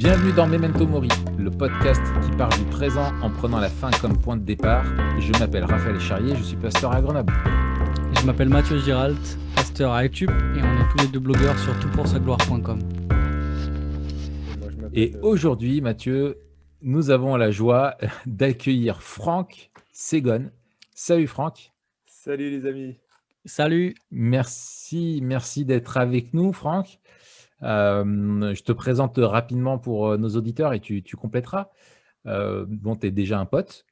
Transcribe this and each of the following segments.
Bienvenue dans Memento Mori, le podcast qui part du présent en prenant la fin comme point de départ. Je m'appelle Raphaël Charrier, je suis pasteur à Grenoble. Je m'appelle Mathieu Giralt, pasteur à YouTube, et on est tous les deux blogueurs sur toutpoursagloire.com. Et aujourd'hui, Mathieu, nous avons la joie d'accueillir Franck Segon. Salut Franck. Salut les amis. Salut. Merci d'être avec nous, Franck. Je te présente rapidement pour nos auditeurs et tu compléteras. Bon, tu es déjà un pote.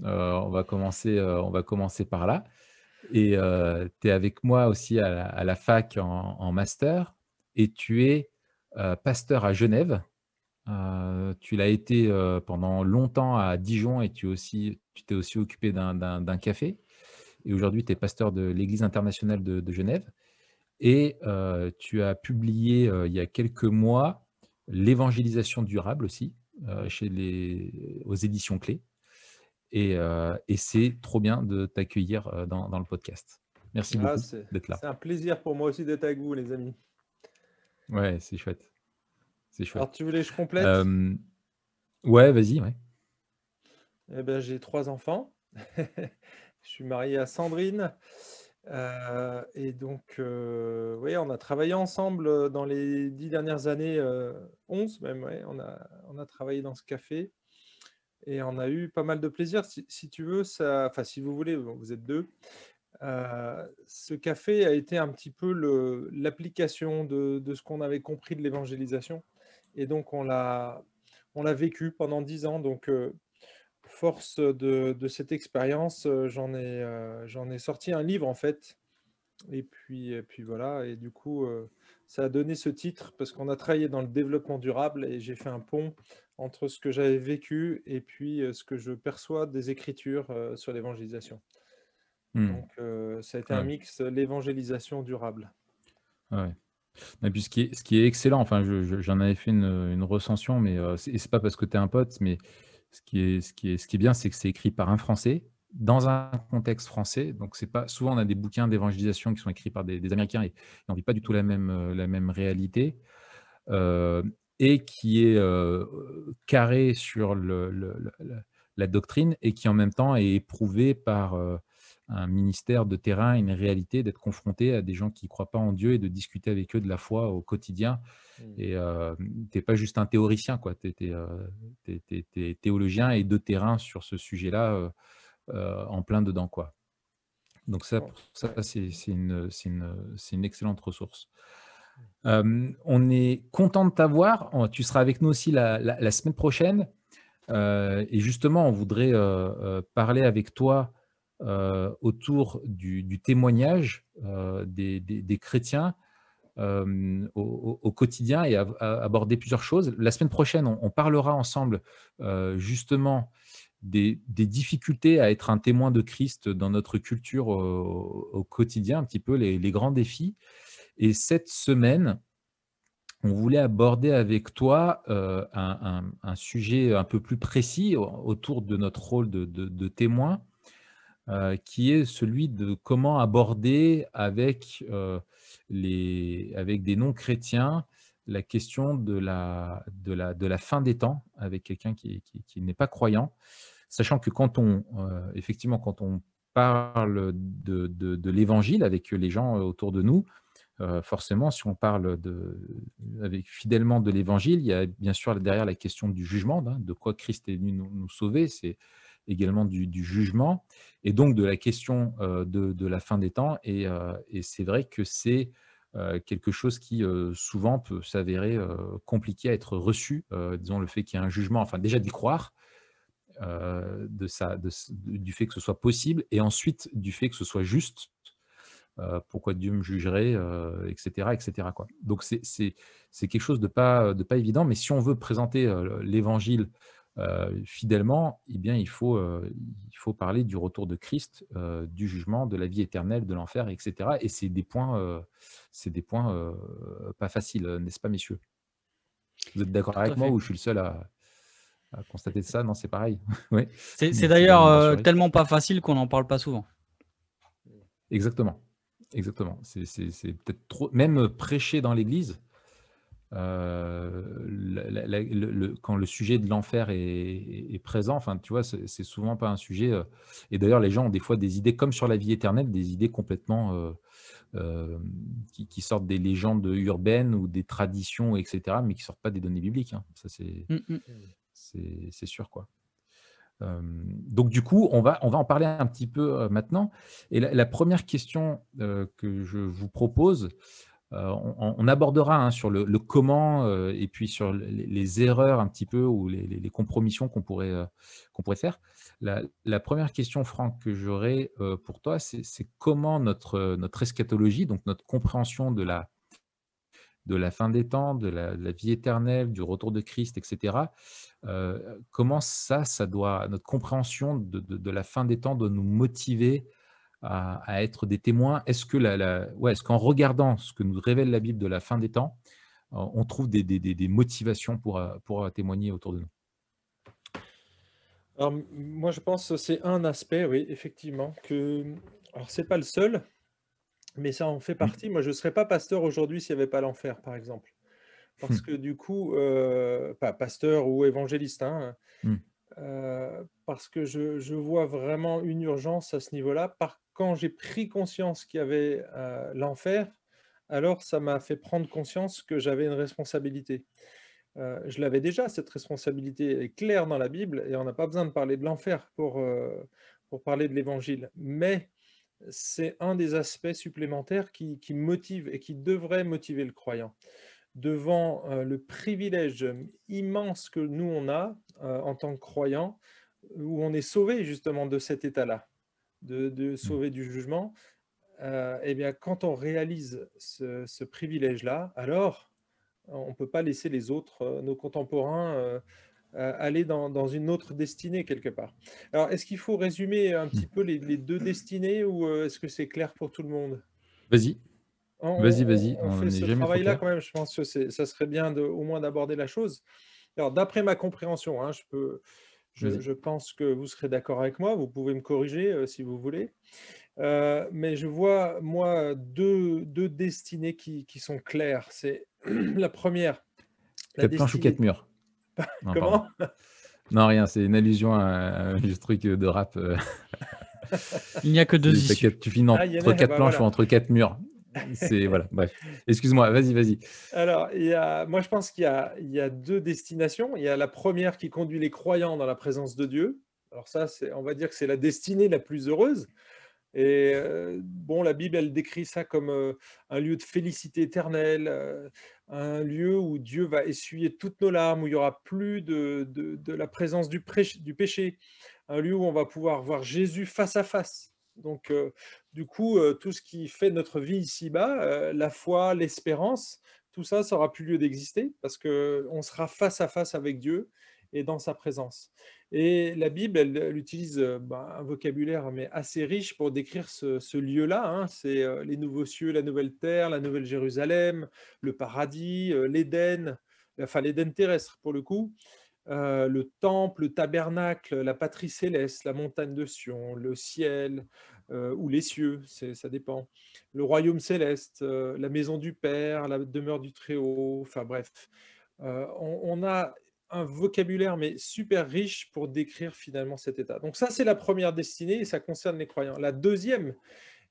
On va commencer par là. Et tu es avec moi aussi à la fac en master. Et tu es pasteur à Genève. Tu l'as été pendant longtemps à Dijon et tu t'es aussi occupé d'un café. Et aujourd'hui, tu es pasteur de l'Église internationale de Genève. Et tu as publié il y a quelques mois l'évangélisation durable aussi aux éditions Clés. Et c'est trop bien de t'accueillir dans le podcast. Merci beaucoup d'être là. C'est un plaisir pour moi aussi d'être avec vous, les amis. Ouais, c'est chouette. Alors, tu voulais que je complète? Ouais, vas-y. Ouais. Eh ben, j'ai 3 enfants. Je suis marié à Sandrine. Et donc, oui, on a travaillé ensemble dans les 10 dernières années, 11 même, ouais, on a travaillé dans ce café et on a eu pas mal de plaisir. Si tu veux, enfin, si vous voulez, vous êtes 2. Ce café a été un petit peu l'application de ce qu'on avait compris de l'évangélisation. Et donc, on l'a vécu pendant 10 ans. Donc, force de cette expérience, j'en ai sorti un livre en fait. Et puis voilà. Et du coup, ça a donné ce titre parce qu'on a travaillé dans le développement durable et j'ai fait un pont entre ce que j'avais vécu et puis ce que je perçois des Écritures sur l'évangélisation. Donc, ça a été un mix, l'évangélisation durable. Ouais. Et puis ce qui est excellent, enfin, j'en avais fait une recension, mais c'est pas parce que tu es un pote, mais ce qui est bien, c'est que c'est écrit par un Français, dans un contexte français. Donc, c'est pas, souvent, on a des bouquins d'évangélisation qui sont écrits par des Américains et on ne vit pas du tout la même réalité. Et qui est carré sur la doctrine et qui, en même temps, est éprouvé par un ministère de terrain, une réalité, d'être confronté à des gens qui ne croient pas en Dieu et de discuter avec eux de la foi au quotidien. Et tu n'es pas juste un théoricien, quoi. Tu es théologien et de terrain sur ce sujet-là, en plein dedans, quoi. Donc ça, c'est une excellente ressource. On est content de t'avoir. Tu seras avec nous aussi la semaine prochaine. Et justement, on voudrait parler avec toi autour du témoignage des chrétiens au quotidien et aborder plusieurs choses. La semaine prochaine, on parlera ensemble justement des difficultés à être un témoin de Christ dans notre culture au quotidien, un petit peu les grands défis. Et cette semaine, on voulait aborder avec toi un sujet un peu plus précis autour de notre rôle de témoin, qui est celui de comment aborder avec des non-chrétiens la question de la fin des temps avec quelqu'un qui n'est pas croyant, sachant que effectivement, quand on parle de l'évangile avec les gens autour de nous, forcément, si on parle fidèlement de l'évangile, il y a bien sûr derrière la question du jugement, de quoi Christ est venu nous sauver, c'est également du jugement, et donc de la question de la fin des temps. Et c'est vrai que c'est quelque chose qui souvent peut s'avérer compliqué à être reçu, disons le fait qu'il y ait un jugement, enfin déjà d'y croire, du fait que ce soit possible, et ensuite du fait que ce soit juste. Pourquoi Dieu me jugerait, etc. quoi. Donc, c'est quelque chose de pas évident, mais si on veut présenter l'évangile fidèlement, eh bien, il faut parler du retour de Christ, du jugement, de la vie éternelle, de l'enfer, etc. Et c'est des points pas faciles, n'est-ce pas, messieurs? Vous êtes d'accord avec moi ou je suis le seul à constater ça? Non, c'est pareil. Oui. C'est d'ailleurs tellement pas facile qu'on n'en parle pas souvent. Exactement. C'est peut-être trop, même prêcher dans l'église, quand le sujet de l'enfer est présent, enfin, tu vois, c'est souvent pas un sujet. Et d'ailleurs, les gens ont des fois des idées, comme sur la vie éternelle, des idées complètement qui sortent des légendes urbaines ou des traditions, etc., mais qui sortent pas des données bibliques, hein. Ça, Mm, mm. c'est sûr, quoi. Donc du coup, on va en parler un petit peu maintenant. Et la première question que je vous propose, on abordera hein, sur le comment et puis sur les erreurs un petit peu ou les compromissions qu'on pourrait faire. La première question, Franck, que j'aurais pour toi, c'est comment notre eschatologie, donc notre compréhension de la fin des temps, de la vie éternelle, du retour de Christ, etc. Comment notre compréhension de la fin des temps doit nous motiver à être des témoins. Est-ce qu'en regardant ce que nous révèle la Bible de la fin des temps, on trouve des motivations pour témoigner autour de nous? Alors, moi, je pense que c'est un aspect, oui, effectivement, alors, c'est pas le seul, mais ça en fait Mmh. partie. Moi, je ne serais pas pasteur aujourd'hui s'il n'y avait pas l'enfer, par exemple. Parce que du coup, pas pasteur ou évangéliste, hein, Mmh. parce que je vois vraiment une urgence à ce niveau-là. Quand j'ai pris conscience qu'il y avait l'enfer, alors ça m'a fait prendre conscience que j'avais une responsabilité. Je l'avais déjà, cette responsabilité elle est claire dans la Bible et on n'a pas besoin de parler de l'enfer pour parler de l'Évangile. Mais c'est un des aspects supplémentaires qui motive et qui devrait motiver le croyant. Devant le privilège immense que nous, on a en tant que croyants, où on est sauvé justement de cet état-là, de Mmh. sauvé du jugement, eh bien, quand on réalise ce privilège-là, alors on ne peut pas laisser les autres, nos contemporains, aller dans une autre destinée quelque part. Alors, est-ce qu'il faut résumer un Mmh. petit peu les deux destinées ou est-ce que c'est clair pour tout le monde? Vas-y, On, vas-y, vas-y, on on fait n'est ce jamais trop travail-là clair. quand même, je pense que ça serait bien au moins d'aborder la chose. Alors, d'après ma compréhension, hein, Vas-y. je pense que vous serez d'accord avec moi, vous pouvez me corriger si vous voulez. Mais je vois, moi, deux destinées qui sont claires. C'est la première, la 4 planches ou destinée. 4 murs? Non, pardon. Comment? Non, rien, c'est une allusion à un vieux truc de rap. Il n'y a que deux issues. Tu finis Ah, il y en entre a, 4 bah planches ou voilà. entre 4 murs. Voilà, bref. Excuse-moi, vas-y, vas-y. Alors, moi, je pense il y a deux destinations. Il y a la première qui conduit les croyants dans la présence de Dieu. Alors ça, on va dire que c'est la destinée la plus heureuse. Et bon, la Bible, elle décrit ça comme un lieu de félicité éternelle, un lieu où Dieu va essuyer toutes nos larmes, où il n'y aura plus de la présence du péché, un lieu où on va pouvoir voir Jésus face à face. Donc, du coup, tout ce qui fait notre vie ici-bas, la foi, l'espérance, tout ça, ça n'aura plus lieu d'exister parce qu'on sera face à face avec Dieu et dans sa présence. Et la Bible, elle utilise un vocabulaire mais assez riche pour décrire ce lieu-là, hein. C'est les nouveaux cieux, la nouvelle terre, la nouvelle Jérusalem, le paradis, l'Éden, enfin l'Éden terrestre pour le coup, le temple, le tabernacle, la patrie céleste, la montagne de Sion, le ciel ou les cieux, ça dépend, le royaume céleste, la maison du Père, la demeure du Très-Haut, enfin bref. On a un vocabulaire mais super riche pour décrire finalement cet état. Donc ça, c'est la première destinée et ça concerne les croyants. La deuxième,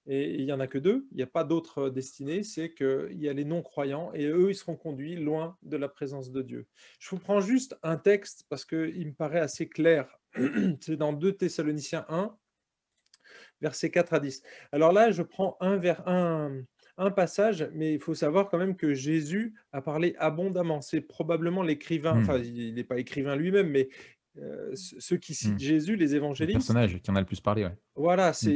et il y en a que deux, il n'y a pas d'autres destinées, c'est qu'il y a les non-croyants et eux, ils seront conduits loin de la présence de Dieu. Je vous prends juste un texte parce qu'il me paraît assez clair. C'est dans 2 Thessaloniciens 1, versets 4 à 10. Alors là, je prends un passage, mais il faut savoir quand même que Jésus a parlé abondamment. C'est probablement l'écrivain, enfin, Mmh. il n'est pas écrivain lui-même, mais ceux qui citent Mmh. Jésus, les Le évangélistes, personnage qui en a le plus parlé, ouais. voilà, Mmh.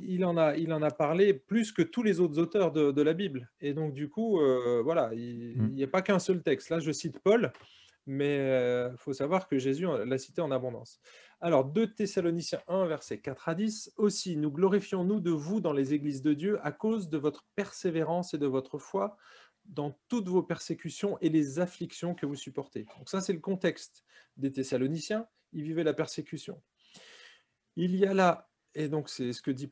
il en a parlé plus que tous les autres auteurs de la Bible. Et donc, du coup, voilà, Mmh. il n'y a pas qu'un seul texte. Là, je cite Paul, mais il faut savoir que Jésus l'a cité en abondance. Alors, 2 Thessaloniciens 1, versets 4 à 10. Aussi, nous glorifions-nous de vous dans les églises de Dieu à cause de votre persévérance et de votre foi dans toutes vos persécutions et les afflictions que vous supportez. Donc ça, c'est le contexte des Thessaloniciens. Ils vivaient la persécution. Il y a là, et donc c'est ce que dit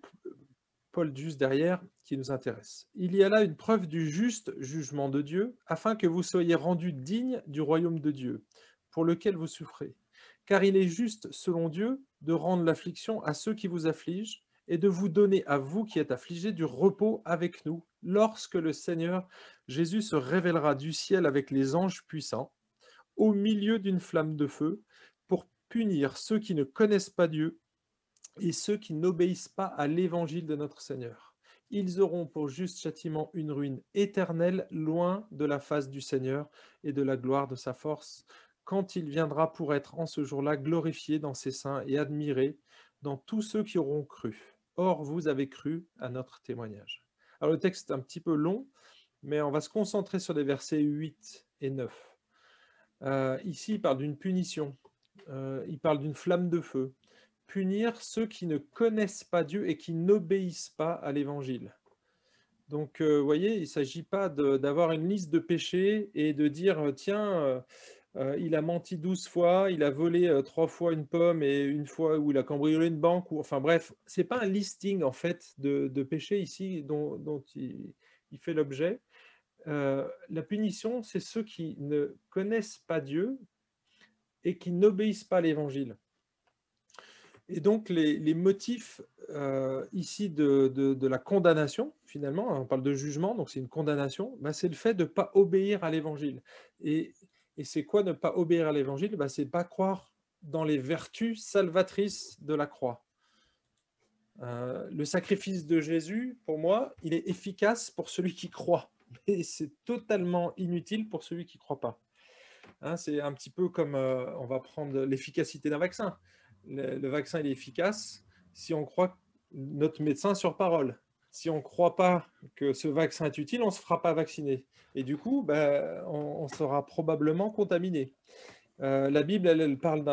Paul juste derrière, qui nous intéresse. Il y a là une preuve du juste jugement de Dieu, afin que vous soyez rendus dignes du royaume de Dieu, pour lequel vous souffrez. Car il est juste, selon Dieu, de rendre l'affliction à ceux qui vous affligent, et de vous donner à vous qui êtes affligés du repos avec nous, lorsque le Seigneur Jésus se révélera du ciel avec les anges puissants, au milieu d'une flamme de feu, pour punir ceux qui ne connaissent pas Dieu et ceux qui n'obéissent pas à l'évangile de notre Seigneur. Ils auront pour juste châtiment une ruine éternelle, loin de la face du Seigneur et de la gloire de sa force, quand il viendra pour être en ce jour-là glorifié dans ses saints et admiré dans tous ceux qui auront cru. Or, vous avez cru à notre témoignage. Alors, le texte est un petit peu long, mais on va se concentrer sur les versets 8 et 9. Ici, il parle d'une punition, il parle d'une flamme de feu. Punir ceux qui ne connaissent pas Dieu et qui n'obéissent pas à l'évangile. Donc, vous voyez, il ne s'agit pas d'avoir une liste de péchés et de dire, tiens, il a menti 12 fois, il a volé 3 fois une pomme et une fois où il a cambriolé une banque. Enfin bref, ce n'est pas un listing en fait de péchés ici dont il fait l'objet. La punition, c'est ceux qui ne connaissent pas Dieu et qui n'obéissent pas à l'évangile. Et donc, les motifs ici de la condamnation, finalement, on parle de jugement, donc c'est une condamnation, bah, c'est le fait de ne pas obéir à l'évangile. Et c'est quoi ne pas obéir à l'évangile? Bah, c'est ne pas croire dans les vertus salvatrices de la croix. Le sacrifice de Jésus, pour moi, il est efficace pour celui qui croit, mais c'est totalement inutile pour celui qui ne croit pas. Hein, c'est un petit peu comme on va prendre l'efficacité d'un vaccin. Le vaccin il est efficace si on croit notre médecin sur parole. Si on ne croit pas que ce vaccin est utile, on ne se fera pas vacciner. Et du coup, on sera probablement contaminé. La Bible, elle parle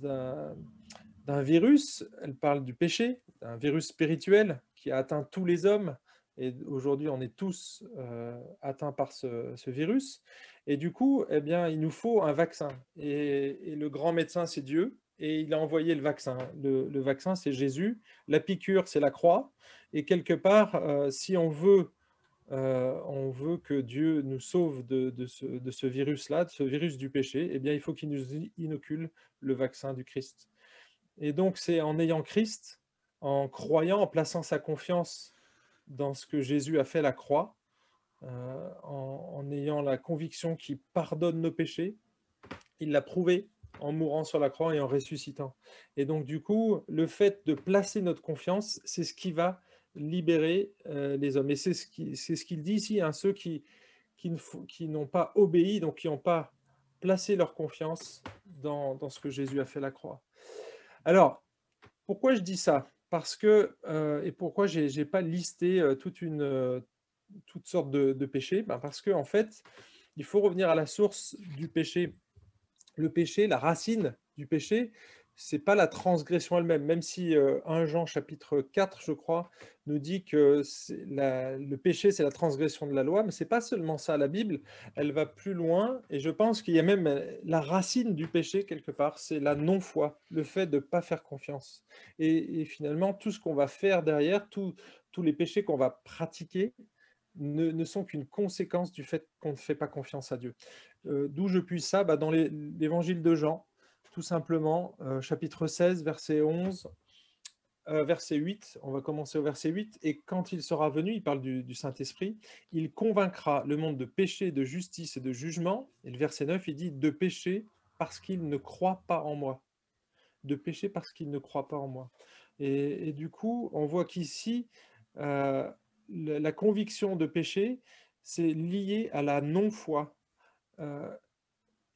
d'un virus, elle parle du péché, d'un virus spirituel qui a atteint tous les hommes. Et aujourd'hui, on est tous atteints par ce virus. Et du coup, eh bien, il nous faut un vaccin. Et le grand médecin, c'est Dieu. Et il a envoyé le vaccin. Le vaccin, c'est Jésus. La piqûre, c'est la croix. Et quelque part, si on veut que Dieu nous sauve de ce virus-là, de ce virus du péché, eh bien, il faut qu'il nous inocule le vaccin du Christ. Et donc, c'est en ayant Christ, en croyant, en plaçant sa confiance dans ce que Jésus a fait à la croix, en ayant la conviction qu'il pardonne nos péchés. Il l'a prouvé en mourant sur la croix et en ressuscitant. Et donc, du coup, le fait de placer notre confiance, c'est ce qui va libérer les hommes. Et c'est ce qu'il dit ici, hein, ceux qui n'ont pas obéi, donc qui n'ont pas placé leur confiance dans ce que Jésus a fait à la croix. Alors, pourquoi je dis ça? Parce que, et pourquoi je n'ai pas listé toutes sortes de péchés? Parce qu'en fait, il faut revenir à la source du péché. Le péché, la racine du péché, c'est pas la transgression elle-même, même si 1 Jean chapitre 4, je crois, nous dit que le péché, c'est la transgression de la loi, mais c'est pas seulement ça. La Bible, elle va plus loin, et je pense qu'il y a même la racine du péché quelque part, c'est la non-foi, le fait de ne pas faire confiance. Et finalement, tout ce qu'on va faire derrière, tous les péchés qu'on va pratiquer, ne sont qu'une conséquence du fait qu'on ne fait pas confiance à Dieu. D'où je puise ça? Dans l'évangile de Jean, tout simplement, chapitre 16, verset 11, verset 8, on va commencer au verset 8, « Et quand il sera venu, il parle du Saint-Esprit, il convaincra le monde de péché, de justice et de jugement. » Et le verset 9, il dit « De péché parce qu'il ne croit pas en moi. » De péché parce qu'il ne croit pas en moi. Et du coup, on voit qu'ici, la conviction de péché, c'est lié à la non-foi.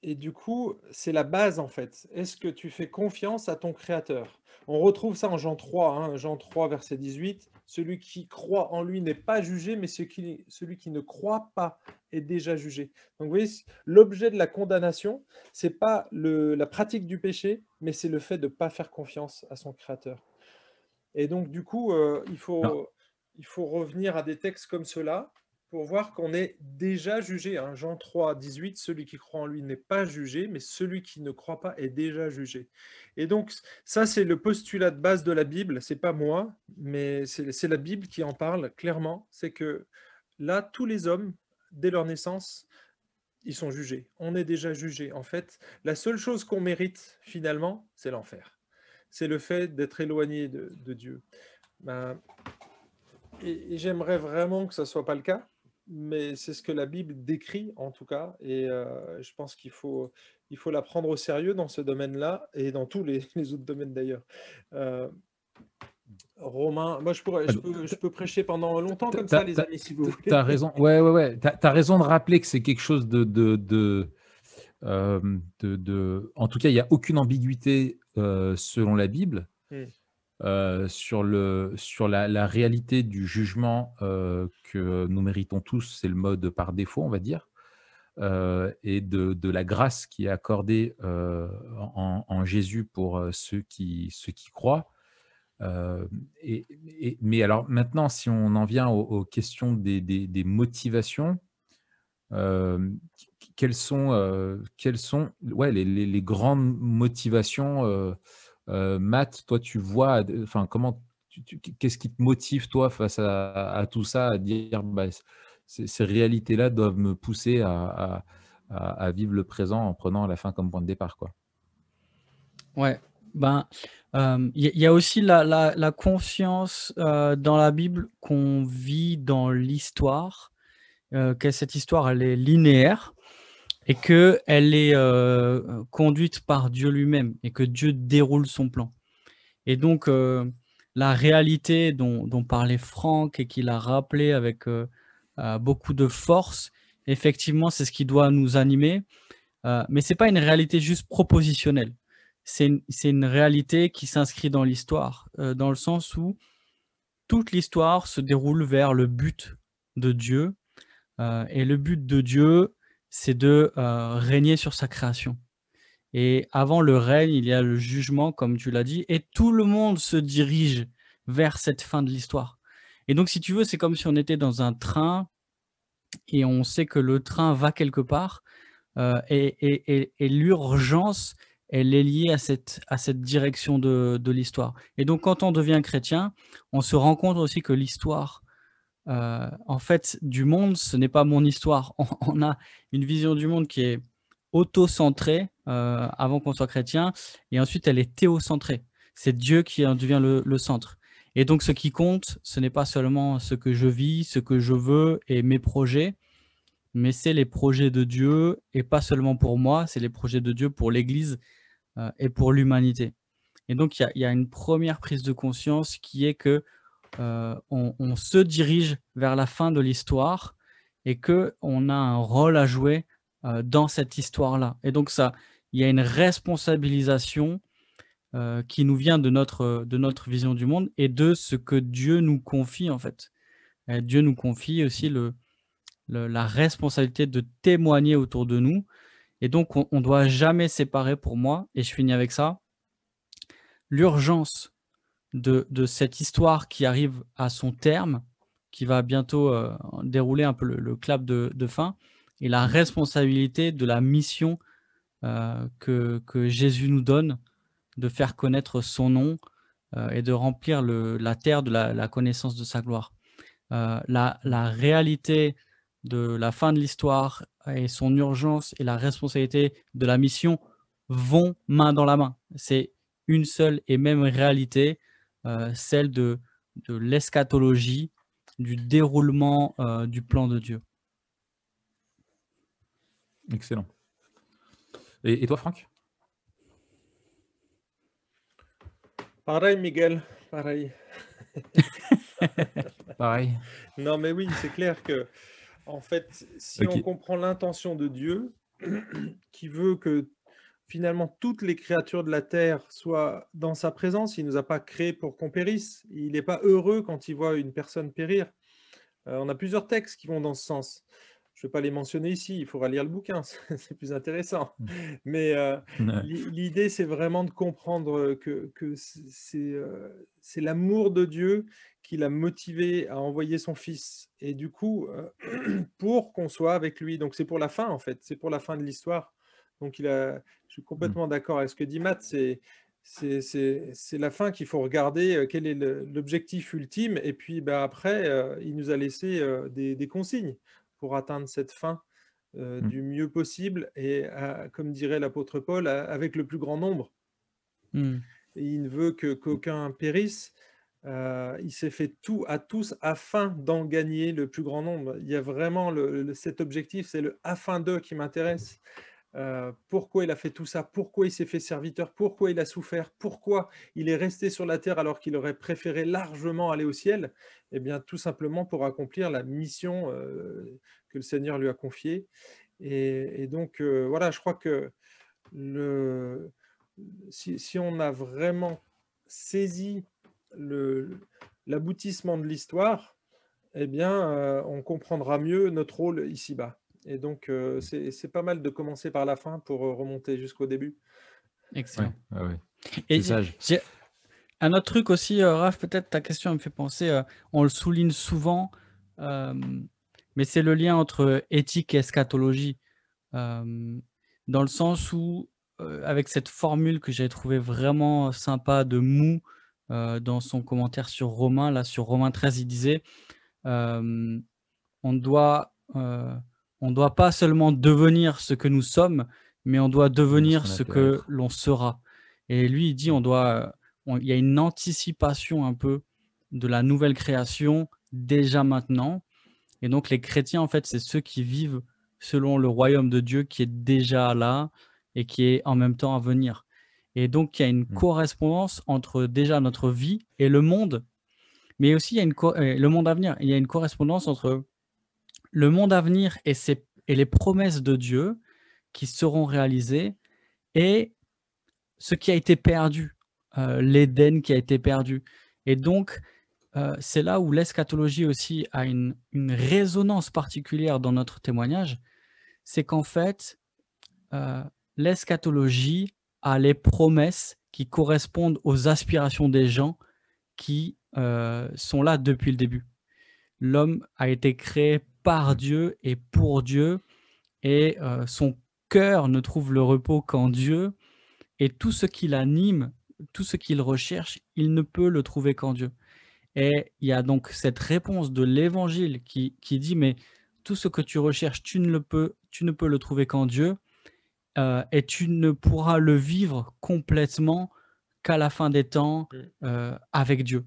Et du coup, c'est la base en fait. Est-ce que tu fais confiance à ton Créateur? On retrouve ça en Jean 3, hein, Jean 3, verset 18. Celui qui croit en lui n'est pas jugé, mais celui qui ne croit pas est déjà jugé. Donc vous voyez, l'objet de la condamnation, c'est pas la pratique du péché, mais c'est le fait de ne pas faire confiance à son Créateur. Et donc du coup, il faut revenir à des textes comme cela pour voir qu'on est déjà jugé. Hein. Jean 3, 18, celui qui croit en lui n'est pas jugé, mais celui qui ne croit pas est déjà jugé. Et donc, ça, c'est le postulat de base de la Bible. C'est pas moi, mais c'est la Bible qui en parle clairement. C'est que là, tous les hommes, dès leur naissance, ils sont jugés. On est déjà jugés. En fait, la seule chose qu'on mérite, finalement, c'est l'enfer. C'est le fait d'être éloigné de Dieu. Ben, et j'aimerais vraiment que ça ne soit pas le cas, mais c'est ce que la Bible décrit en tout cas, et je pense il faut la prendre au sérieux dans ce domaine-là, et dans tous les autres domaines d'ailleurs. Romain, moi je peux prêcher pendant longtemps comme ça, les amis, si vous voulez. T'as raison, ouais. T'as raison de rappeler que c'est quelque chose en tout cas, il n'y a aucune ambiguïté selon la Bible. Sur la réalité du jugement que nous méritons tous, c'est le mode par défaut, on va dire, et de la grâce qui est accordée en Jésus pour ceux qui croient. Mais alors maintenant, si on en vient aux questions des motivations, quelles sont ouais, les grandes motivations Matt, toi, tu vois, enfin, qu'est-ce qui te motive, toi, face à tout ça, à dire, bah, ces réalités-là doivent me pousser à vivre le présent en prenant la fin comme point de départ, quoi. Ouais, ben, il y a aussi la conscience dans la Bible qu'on vit dans l'histoire, que cette histoire, elle est linéaire et qu'elle est conduite par Dieu lui-même et que Dieu déroule son plan. Et donc, la réalité dont parlait Franck et qu'il a rappelé avec beaucoup de force, effectivement, c'est ce qui doit nous animer. Mais ce n'est pas une réalité juste propositionnelle. C'est une réalité qui s'inscrit dans l'histoire, dans le sens où toute l'histoire se déroule vers le but de Dieu. Et le but de Dieu, c'est de régner sur sa création. Et avant le règne, il y a le jugement, comme tu l'as dit, et tout le monde se dirige vers cette fin de l'histoire. Et donc, si tu veux, c'est comme si on était dans un train et on sait que le train va quelque part, et l'urgence, elle est liée à cette direction de l'histoire. Et donc, quand on devient chrétien, on se rend compte aussi que l'histoire, en fait, du monde, ce n'est pas mon histoire. On a une vision du monde qui est auto-centrée avant qu'on soit chrétien, et ensuite elle est théocentrée. C'est Dieu qui en devient le centre. Et donc, ce qui compte, ce n'est pas seulement ce que je vis, ce que je veux et mes projets, mais c'est les projets de Dieu, et pas seulement pour moi, c'est les projets de Dieu pour l'Église et pour l'humanité. Et donc, il y a une première prise de conscience qui est que on se dirige vers la fin de l'histoire et qu'on a un rôle à jouer dans cette histoire-là. Et donc, il y a une responsabilisation qui nous vient de notre vision du monde et de ce que Dieu nous confie, en fait. Et Dieu nous confie aussi la responsabilité de témoigner autour de nous. Et donc, on ne doit jamais séparer, pour moi, et je finis avec ça, l'urgence de cette histoire qui arrive à son terme, qui va bientôt dérouler un peu le clap de fin, et la responsabilité de la mission que Jésus nous donne de faire connaître son nom et de remplir la terre de la connaissance de sa gloire. La réalité de la fin de l'histoire et son urgence et la responsabilité de la mission vont main dans la main. C'est une seule et même réalité, celle de l'eschatologie, du déroulement du plan de Dieu. Excellent. Et toi, Franck? Pareil, Miguel, pareil. Pareil. Non, mais oui, c'est clair que, en fait, si on comprend l'intention de Dieu, qui veut que finalement toutes les créatures de la terre soient dans sa présence, il ne nous a pas créés pour qu'on périsse. Il n'est pas heureux quand il voit une personne périr. On a plusieurs textes qui vont dans ce sens. je ne vais pas les mentionner ici, il faudra lire le bouquin, c'est plus intéressant. Mmh. Mais Ouais. l'idée, c'est vraiment de comprendre que c'est l'amour de Dieu qui l'a motivé à envoyer son Fils. Et du coup, pour qu'on soit avec lui. Donc c'est pour la fin, en fait, c'est pour la fin de l'histoire. Donc je suis Mmh. complètement d'accord avec ce que dit Matt, c'est la fin qu'il faut regarder, quel est l'objectif ultime. Et puis bah, après, il nous a laissé des consignes pour atteindre cette fin Mmh. du mieux possible et, comme dirait l'apôtre Paul, avec le plus grand nombre. Hmm. Et il ne veut qu'aucun périsse. Il s'est fait tout à tous afin d'en gagner le plus grand nombre. Il y a vraiment cet objectif, c'est le afin d'eux qui m'intéresse. Pourquoi il a fait tout ça, pourquoi il s'est fait serviteur, pourquoi il a souffert, pourquoi il est resté sur la terre alors qu'il aurait préféré largement aller au ciel. Eh bien, tout simplement pour accomplir la mission que le Seigneur lui a confiée. Et donc, voilà, je crois que si on a vraiment saisi l'aboutissement de l'histoire, eh bien, on comprendra mieux notre rôle ici-bas. Et donc, c'est pas mal de commencer par la fin pour remonter jusqu'au début. Ouais, Excellent. ouais, ouais. C'est Et sage. j'ai un autre truc aussi, Raph, peut-être ta question elle me fait penser, on le souligne souvent, mais c'est le lien entre éthique et eschatologie. Hem, Dans le sens où, avec cette formule que j'ai trouvé vraiment sympa de Mou, dans son commentaire sur Romains, là, sur Romains 13, il disait, hem: «On doit, on doit pas seulement devenir ce que nous sommes, mais on doit De ce devenir qu'on a ce appelé à que être. l'on sera». Et lui, il dit: Mmh. «On doit, il y a une anticipation un peu de la nouvelle création déjà maintenant». Et donc les chrétiens, en fait, c'est ceux qui vivent selon le royaume de Dieu qui est déjà là et qui est en même temps à venir. Et donc il y a une Mmh. correspondance entre déjà notre vie et le monde, mais aussi il y a le monde à venir. Il y a une correspondance entre le monde à venir et les promesses de Dieu qui seront réalisées et ce qui a été perdu, l'Éden qui a été perdu. Et donc c'est là où l'eschatologie aussi a une résonance particulière dans notre témoignage. C'est qu'en fait, heu, l'eschatologie a les promesses qui correspondent aux aspirations des gens qui, sont là depuis le début. L'homme a été créé par Mmh. Dieu et pour Dieu, et son cœur ne trouve le repos qu'en Dieu, et tout ce qui l'anime, tout ce qu'il recherche, il ne peut le trouver qu'en Dieu. Et il y a donc cette réponse de l'Évangile qui dit: «Mais tout ce que tu recherches, tu ne peux le trouver qu'en Dieu, et tu ne pourras le vivre complètement qu'à la fin des temps, Mm. avec Dieu».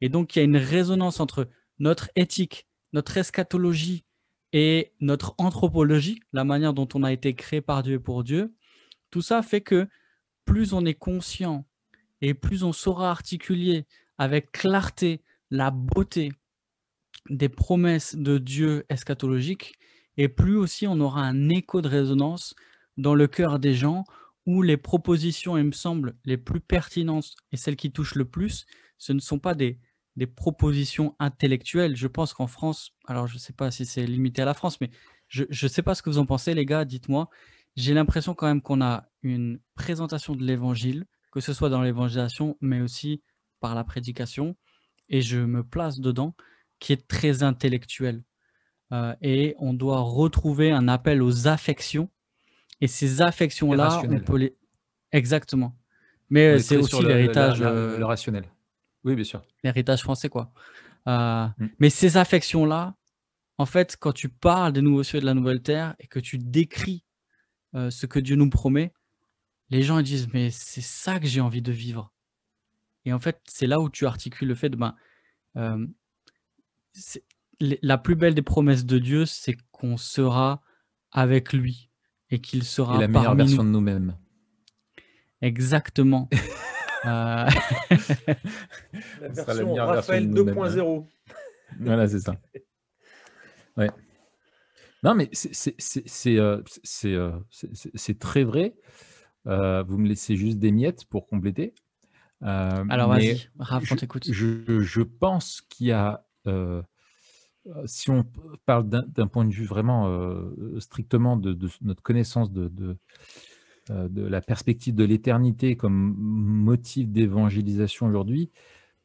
Et donc il y a une résonance entre notre éthique, notre eschatologie et notre anthropologie, la manière dont on a été créé par Dieu et pour Dieu. Tout ça fait que plus on est conscient et plus on saura articuler avec clarté la beauté des promesses de Dieu eschatologiques, et plus aussi on aura un écho de résonance dans le cœur des gens, où les propositions, il me semble, les plus pertinentes et celles qui touchent le plus, ce ne sont pas des propositions intellectuelles. Je pense qu'en France, alors je ne sais pas si c'est limité à la France, mais je ne sais pas ce que vous en pensez, les gars, dites-moi. J'ai l'impression quand même qu'on a une présentation de l'évangile, que ce soit dans l'évangélisation, mais aussi par la prédication, et je me place dedans, qui est très intellectuel. Et on doit retrouver un appel aux affections, et ces affections-là, on Irrationnel. peut les exactement. Mais, On est c'est très sur aussi l'héritage, le rationnel. Oui, bien sûr. l'héritage français, quoi. Mmh. Mais ces affections-là, en fait, quand tu parles des nouveaux cieux et de la nouvelle terre et que tu décris, ce que Dieu nous promet, les gens ils disent: «Mais c'est ça que j'ai envie de vivre». Et en fait, c'est là où tu articules le fait de, ben, hem c'est la plus belle des promesses de Dieu, c'est qu'on sera avec lui et qu'il Et sera la meilleure parmi version nous. de nous-mêmes. Exactement. Heu, La On sera la version meilleure version de Raphaël nous-mêmes, hein. 2.0. Voilà, c'est ça. Ouais. Non, mais c'est très vrai. Vous me laissez juste des miettes pour compléter. alors Mais vas-y, Raph, on t'écoute. je pense qu'il y a, si on parle d'un point de vue vraiment strictement de notre connaissance de la perspective de l'éternité comme motif d'évangélisation aujourd'hui,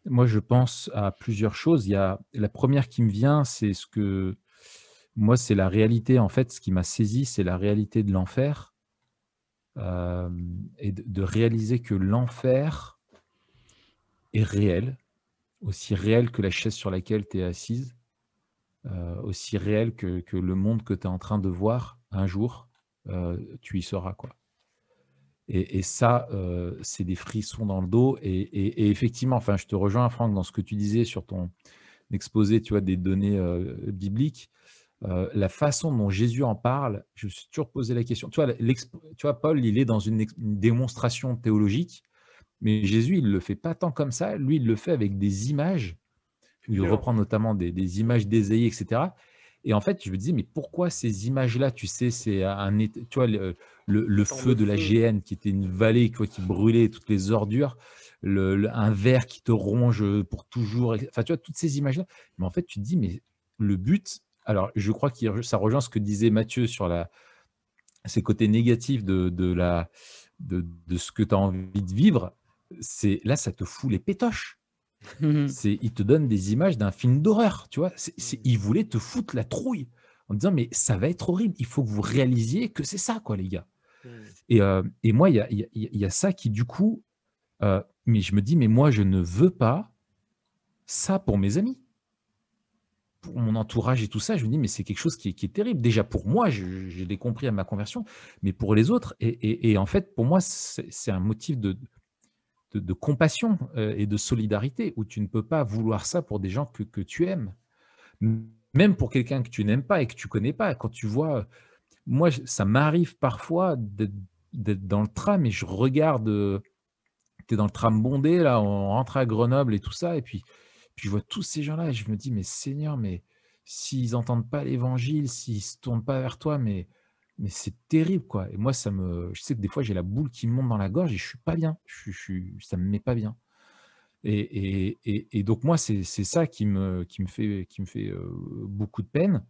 moi je pense à plusieurs choses. Il y a la première qui me vient, c'est ce que moi, c'est la réalité, en fait, ce qui m'a saisi, c'est la réalité de l'enfer, et de réaliser que l'enfer est réel, aussi réel que la chaise sur laquelle tu es assise, aussi réel que le monde que tu es en train de voir un jour, tu y seras, quoi. Et ça, c'est des frissons dans le dos et effectivement, enfin, je te rejoins, Franck, dans ce que tu disais sur ton exposé, tu vois, des données, bibliques. La façon dont Jésus en parle, je me suis toujours posé la question. Tu vois, tu vois, Paul, il est dans une démonstration théologique, mais Jésus, il ne le fait pas tant comme ça. Lui, il le fait avec des images, où il Figure. reprend notamment des images d'Ésaïe, etc. Et en fait, je me disais, mais pourquoi ces images-là, tu sais, c'est tu vois, le Tant feu de de la feu. géhenne, qui était une vallée, quoi, qui brûlait toutes les ordures, un ver qui te ronge pour toujours. Enfin, tu vois, toutes ces images-là. Mais en fait, tu te dis, mais le but, alors je crois que ça rejoint ce que disait Matthieu sur ces côtés négatifs de ce que tu as envie de vivre. C'est là, ça te fout les pétoches. Il te donne des images d'un film d'horreur, tu vois. Il voulait te foutre la trouille en disant, mais ça va être horrible. Il faut que vous réalisiez que c'est ça, quoi, les gars. Mm. Et moi, il y a ça qui, du coup, mais je me dis, mais moi, je ne veux pas ça pour mes amis, pour mon entourage et tout ça. Je me dis, mais c'est quelque chose qui est terrible. Déjà pour moi, je l'ai compris à ma conversion, mais pour les autres. Et en fait, pour moi, c'est un motif de compassion et de solidarité, où tu ne peux pas vouloir ça pour des gens que tu aimes. Même pour quelqu'un que tu n'aimes pas et que tu connais pas. Quand tu vois, moi, ça m'arrive parfois d'être dans le tram et je regarde, tu es dans le tram bondé, là, on rentre à Grenoble et tout ça, et puis je vois tous ces gens-là et je me dis, mais Seigneur, mais s'ils n'entendent pas l'évangile, s'ils ne se tournent pas vers toi, mais c'est terrible, quoi. Et moi, je sais que des fois, j'ai la boule qui me monte dans la gorge et je suis pas bien. Ça me met pas bien. Et donc moi, c'est ça qui me fait beaucoup de peine.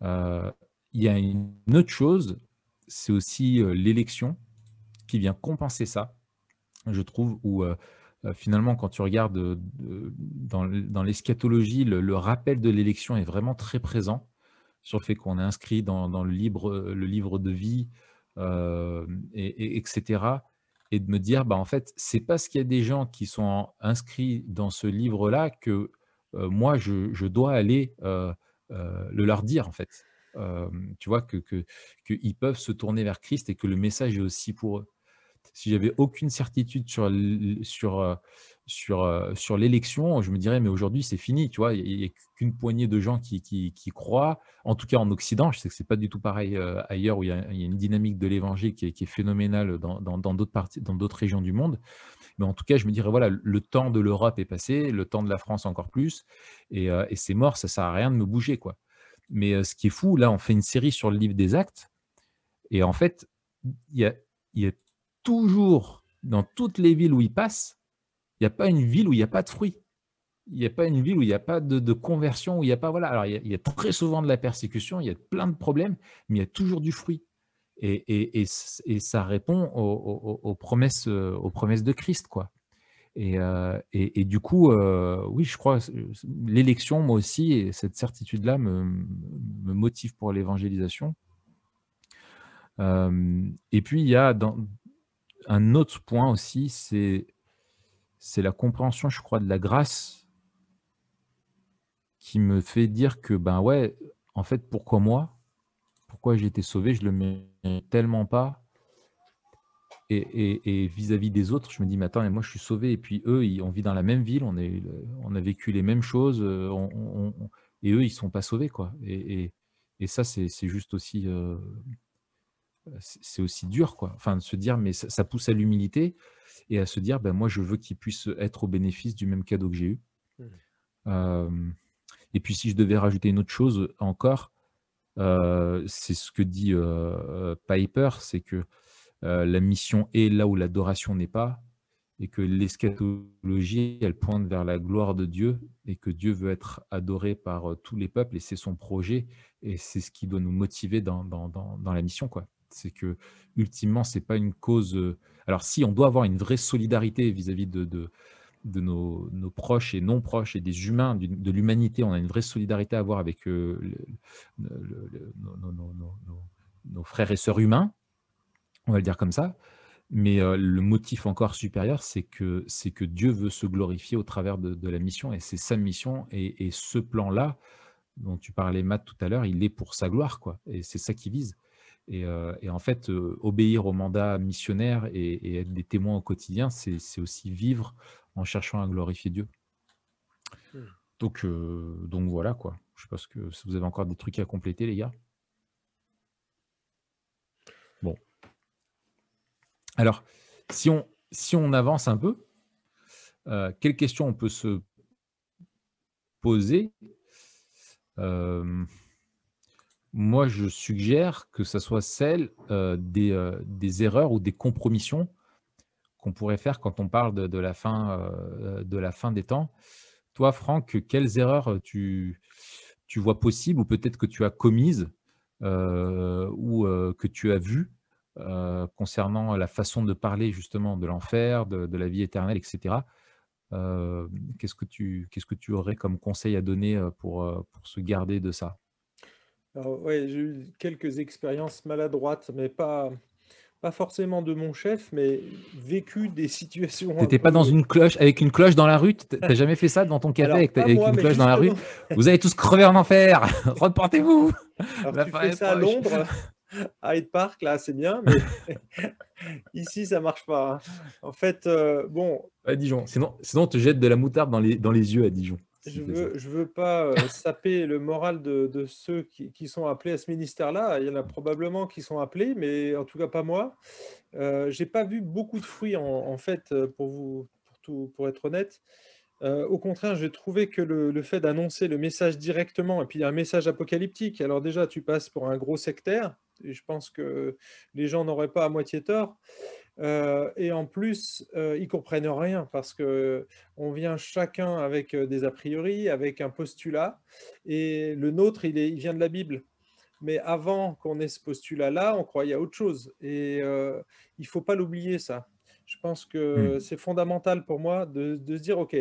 Heu, il y a une autre chose, c'est aussi, l'élection qui vient compenser ça, je trouve, où, finalement, quand tu regardes, dans l'eschatologie, le rappel de l'élection est vraiment très présent, sur le fait qu'on est inscrit dans le livre de vie, etc. Et de me dire, bah, en fait, c'est parce qu'il y a des gens qui sont inscrits dans ce livre-là que, moi je dois aller, le leur dire, en fait. Tu vois? Qu'ils peuvent se tourner vers Christ et que le message est aussi pour eux. Si j'avais aucune certitude sur l'élection, je me dirais: «Mais aujourd'hui, c'est fini», tu vois? Il y a qu'une poignée de gens qui croient, en tout cas en Occident. Je sais que c'est pas du tout pareil, ailleurs, où il y a une dynamique de l'évangile qui est phénoménale dans d'autres parties, dans d'autres régions du monde. Mais en tout cas, je me dirais: «Voilà, le temps de l'Europe est passé, le temps de la France encore plus, et c'est mort, ça sert à rien de me bouger, quoi». Mais ce qui est fou, là, on fait une série sur le livre des Actes, et en fait, il y a toujours, dans toutes les villes où ils passent, il n'y a pas une ville où il n'y a pas de fruits. Il n'y a pas une ville où il n'y a pas de conversion, où il n'y a pas, voilà. Alors il y a très souvent de la persécution, il y a plein de problèmes, mais il y a toujours du fruit, et ça répond aux promesses de Christ, quoi. Et du coup, oui, je crois, l'élection, moi aussi, et cette certitude-là me motive pour l'évangélisation. Et puis il y a un autre point aussi, c'est la compréhension, je crois, de la grâce, qui me fait dire que, ben, ouais, en fait, pourquoi moi? Pourquoi j'ai été sauvé? Je le mérite tellement pas, et vis-à-vis des autres, je me dis: «Mais attends, mais moi je suis sauvé, et puis eux, on vit dans la même ville, on a vécu les mêmes choses, et eux, ils sont pas sauvés, quoi», et ça, c'est juste aussi, c'est aussi dur, quoi. Enfin, de se dire, mais ça pousse à l'humilité et à se dire: «Ben, moi, je veux qu'ils puissent être au bénéfice du même cadeau que j'ai eu». Mm. Hem Et puis, si je devais rajouter une autre chose encore, c'est ce que dit, Piper, c'est que, la mission est là où l'adoration n'est pas, et que l'eschatologie, elle pointe vers la gloire de Dieu et que Dieu veut être adoré par tous les peuples et c'est son projet et c'est ce qui doit nous motiver dans la mission, quoi. C'est que ultimement, c'est pas une cause. Alors, si on doit avoir une vraie solidarité vis-à-vis de nos proches et non proches et des humains, de l'humanité, on a une vraie solidarité à avoir avec nos frères et sœurs humains, on va le dire comme ça. Mais le motif encore supérieur, c'est que Dieu veut se glorifier au travers de la mission et c'est sa mission et ce plan-là dont tu parlais, Matt, tout à l'heure, il est pour sa gloire, quoi. Et c'est ça qu'il vise. Et en fait, obéir au mandat missionnaire et être des témoins au quotidien, c'est aussi vivre en cherchant à glorifier Dieu. Donc voilà, quoi. Je sais pas si vous avez encore des trucs à compléter, les gars. Bon. Alors, si on avance un peu, quelles questions on peut se poser? Moi, je suggère que ça soit celle des erreurs ou des compromissions qu'on pourrait faire quand on parle de la fin des temps. Toi, Franck, quelles erreurs tu vois possibles ou peut-être que tu as commises ou que tu as vues concernant la façon de parler justement de l'enfer, de la vie éternelle, etc. Qu'est-ce que tu aurais comme conseil à donner pour se garder de ça? Alors, ouais, j'ai eu quelques expériences maladroites, mais pas forcément de mon chef, mais vécu des situations un T'étais pas dans peu. une cloche avec une cloche dans la rue? T'as jamais fait ça dans ton café Alors, pas avec moi, une mais cloche dans la rue? justement. Vous allez tous crever en enfer! Reportez-vous! Alors, La tu fin fais est ça à proche. Londres, à Hyde Park, là, c'est bien, mais ici, ça marche pas, hein. En fait, bon, À Dijon. Sinon, on te jette de la moutarde dans les yeux à Dijon, si je tu fais ça. veux, je veux pas saper le moral de ceux qui sont appelés à ce ministère-là. Il y en a probablement qui sont appelés, mais en tout cas pas moi. J'ai pas vu beaucoup de fruits en fait, pour être honnête. Au contraire, j'ai trouvé que le fait d'annoncer le message directement et puis un message apocalyptique, alors déjà tu passes pour un gros sectaire et je pense que les gens n'auraient pas à moitié tort. Et en plus, ils comprennent rien parce qu'on vient chacun avec, des a priori, avec un postulat et le nôtre, il vient de la Bible. Mais avant qu'on ait ce postulat-là, on croyait à autre chose et il faut pas l'oublier ça. Je pense que Hmm. c'est fondamental pour moi de se dire: «OK,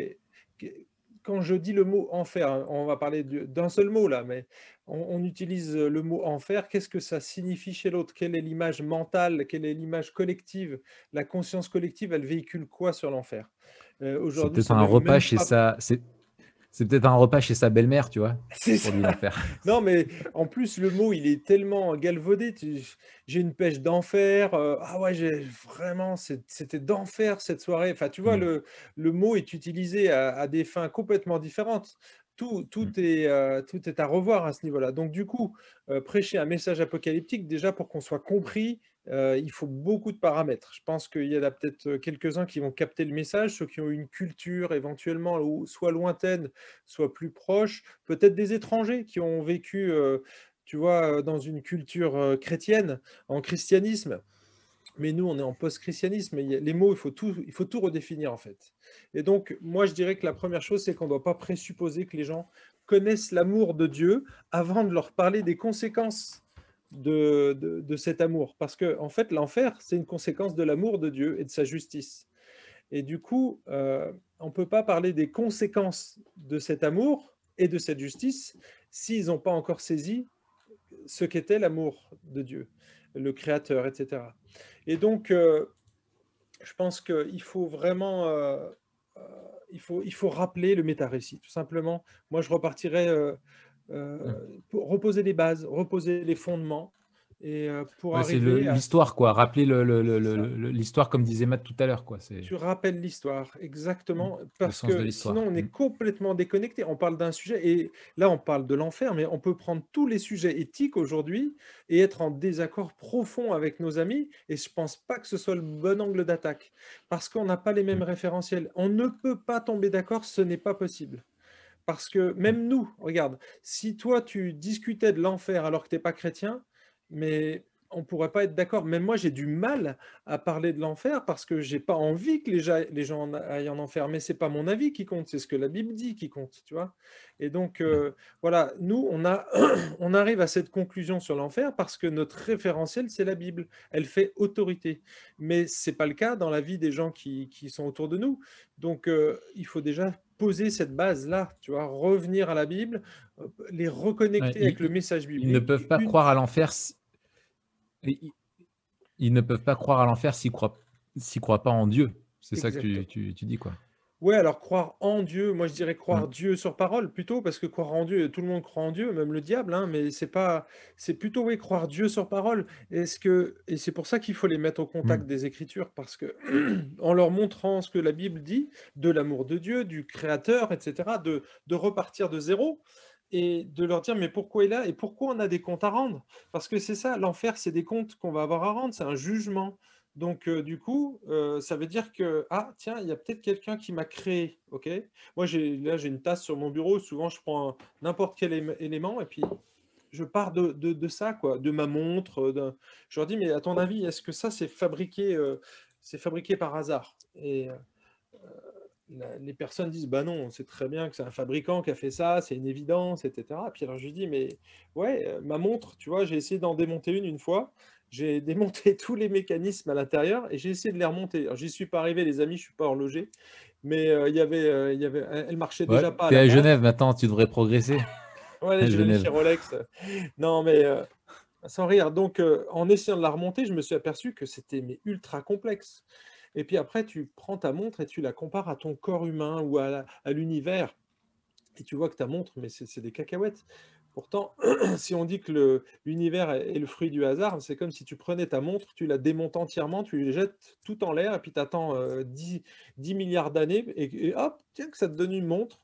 qu quand je dis le mot enfer», hein, on va parler d'un seul mot là, mais on utilise, le mot enfer, qu'est-ce que ça signifie chez l'autre? Quelle est l'image mentale? Quelle est l'image collective? La conscience collective, elle véhicule quoi sur l'enfer? C'est Aujourd'hui, peut-être c'est un repas même chez pas. c'est peut-être un repas chez sa belle-mère, tu vois, C'est pour lui ça. l'enfer. Non, mais en plus, le mot, il est tellement galvaudé. J'ai une pêche d'enfer. Ah ouais, vraiment, c'était d'enfer cette soirée. Enfin, tu vois, Hmm. le mot est utilisé à des fins complètement différentes. Hmm. Tout est à revoir à ce niveau-là. Donc, du coup, prêcher un message apocalyptique, déjà pour qu'on soit compris, il faut beaucoup de paramètres. Je pense qu'il y en a peut-être quelques-uns qui vont capter le message, ceux qui ont une culture éventuellement soit lointaine, soit plus proche, peut-être des étrangers qui ont vécu, tu vois, dans une culture, chrétienne, en christianisme. Mais nous, on est en post-christianisme et les mots, il faut tout redéfinir, en fait. Et donc, moi, je dirais que la première chose, c'est qu'on ne doit pas présupposer que les gens connaissent l'amour de Dieu avant de leur parler des conséquences de cet amour. Parce que, en fait, l'enfer, c'est une conséquence de l'amour de Dieu et de sa justice. Et du coup, on ne peut pas parler des conséquences de cet amour et de cette justice s'ils n'ont pas encore saisi ce qu'était l'amour de Dieu, le Créateur, etc. Et donc, je pense qu'il faut vraiment, heu, il faut rappeler le méta-récit, tout simplement. Moi, je repartirais, Hmm. pour reposer les bases, reposer les fondements et pour Ouais, c'est arriver à. l'histoire, quoi. Rappeler C'est ça. l'histoire, comme disait Matt tout à l'heure, quoi. C'est Tu rappelles l'histoire, exactement, le parce sens de que sinon l'histoire. on Hmm. est complètement déconnecté. On parle d'un sujet et là on parle de l'enfer, mais on peut prendre tous les sujets éthiques aujourd'hui et être en désaccord profond avec nos amis et je pense pas que ce soit le bon angle d'attaque parce qu'on n'a pas les mêmes Hmm. référentiels. On ne peut pas tomber d'accord, ce n'est pas possible. Parce que Hmm. même nous, regarde, si toi tu discutais de l'enfer alors que tu es pas chrétien, mais on pourrait pas être d'accord. Même moi, j'ai du mal à parler de l'enfer parce que j'ai pas envie que les gens aillent en enfer. Mais c'est pas mon avis qui compte, c'est ce que la Bible dit qui compte, tu vois. Et donc, Ouais. voilà, nous, on arrive à cette conclusion sur l'enfer parce que notre référentiel, c'est la Bible. Elle fait autorité. Mais c'est pas le cas dans la vie des gens qui sont autour de nous. Donc, il faut déjà poser cette base-là, tu vois, revenir à la Bible, les Ouais, reconnecter avec le message ils ne biblique peuvent pas une croire à fois. l'enfer. Ils ne peuvent pas croire à l'enfer s'ils croient pas en Dieu. C'est ça que Exactement. tu dis, quoi. Ouais, alors croire en Dieu, moi je dirais croire Mm. Dieu sur parole plutôt, parce que croire en Dieu, tout le monde croit en Dieu, même le diable, hein, mais c'est pas, c'est plutôt oui, croire Dieu sur parole. Et c'est pour ça qu'il faut les mettre au contact Mm. des Écritures, parce que en leur montrant ce que la Bible dit, de l'amour de Dieu, du Créateur, etc., de repartir de zéro et de leur dire mais pourquoi il est là et pourquoi on a des comptes à rendre? Parce que c'est ça, l'enfer, c'est des comptes qu'on va avoir à rendre, c'est un jugement. Donc, du coup, ça veut dire que, ah, tiens, il y a peut-être quelqu'un qui m'a créé, ok? Moi, j'ai une tasse sur mon bureau, souvent je prends n'importe quel élément et puis je pars de ça, quoi, de ma montre. Je leur dis, mais à ton avis, est-ce que ça, c'est fabriqué par hasard? Et les personnes disent, bah non, on sait très bien que c'est un fabricant qui a fait ça, c'est une évidence, etc. Puis alors je lui dis, mais ouais, ma montre, tu vois, j'ai essayé d'en démonter une fois, j'ai démonté tous les mécanismes à l'intérieur et j'ai essayé de les remonter. Alors j'y suis pas arrivé, les amis, je suis pas horloger, mais elle marchait Ouais, déjà pas à tu es la à base. Genève maintenant, tu devrais progresser Ouais, allez, à je vais aller Genève. chez Rolex. Non, mais sans rire. Donc, en essayant de la remonter, je me suis aperçu que c'était mais ultra complexe. Et puis après, tu prends ta montre et tu la compares à ton corps humain ou à l'univers. Et tu vois que ta montre, mais c'est des cacahuètes. Pourtant, si on dit que l'univers est le fruit du hasard, c'est comme si tu prenais ta montre, tu la démontes entièrement, tu les jettes tout en l'air, et puis tu attends 10 milliards d'années, et hop, tiens, que ça te donne une montre.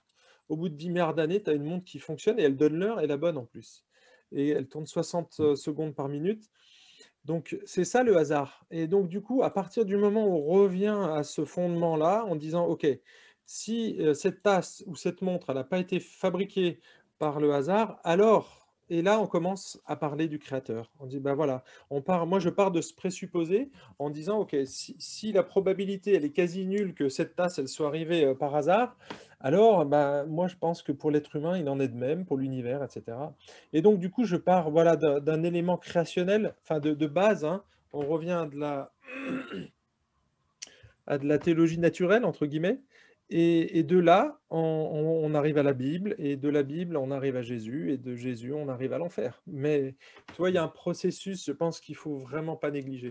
Au bout de 10 milliards d'années, tu as une montre qui fonctionne, et elle donne l'heure, et la bonne en plus. Et elle tourne 60 secondes par minute. Donc, c'est ça le hasard. Et donc, du coup, à partir du moment où on revient à ce fondement-là, en disant, OK, si cette tasse ou cette montre, elle n'a pas été fabriquée par le hasard, alors, et là, on commence à parler du créateur. On dit, ben voilà, moi, je pars de ce présupposé en disant, OK, si la probabilité, elle est quasi nulle que cette tasse, elle soit arrivée par hasard, alors, ben, moi, je pense que pour l'être humain, il en est de même, pour l'univers, etc. Et donc, du coup, je pars voilà, d'un élément créationnel, enfin de base, hein. On revient à de la théologie naturelle, entre guillemets. Et de là, on arrive à la Bible, et de la Bible, on arrive à Jésus, et de Jésus, on arrive à l'enfer. Mais tu vois, il y a un processus, je pense qu'il faut vraiment pas négliger.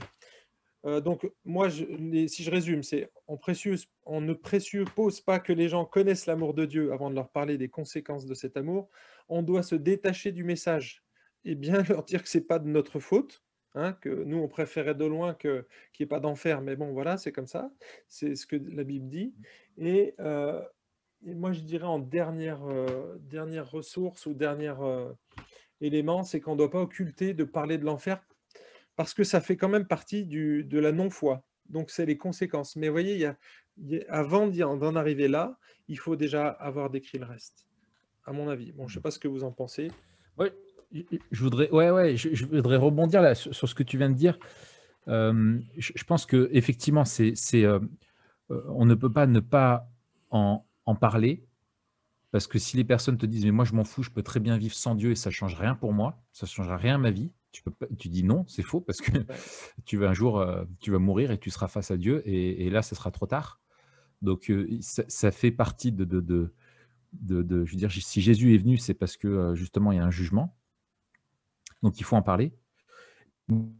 Donc, moi, si je résume, c'est on ne présuppose pas que les gens connaissent l'amour de Dieu avant de leur parler des conséquences de cet amour. On doit se détacher du message et bien leur dire que c'est pas de notre faute, hein, que nous, on préférait de loin qu'il n'y ait pas d'enfer, mais bon, voilà, c'est comme ça. C'est ce que la Bible dit. Et, euh, et moi, je dirais en dernière ressource ou dernier élément, c'est qu'on ne doit pas occulter de parler de l'enfer parce que ça fait quand même partie de la non-foi. Donc, c'est les conséquences. Mais vous voyez, avant d'en arriver là, il faut déjà avoir décrit le reste, à mon avis. Bon, je ne sais pas ce que vous en pensez. Ouais, je voudrais rebondir là sur ce que tu viens de dire. Je pense que effectivement, on ne peut pas ne pas en parler, parce que si les personnes te disent mais moi je m'en fous, je peux très bien vivre sans Dieu et ça change rien pour moi, ça changera rien à ma vie. Tu dis non, c'est faux parce que Ouais. un jour tu vas mourir et tu seras face à Dieu et là ce sera trop tard. Donc ça fait partie je veux dire, si Jésus est venu, c'est parce que justement il y a un jugement, donc il faut en parler.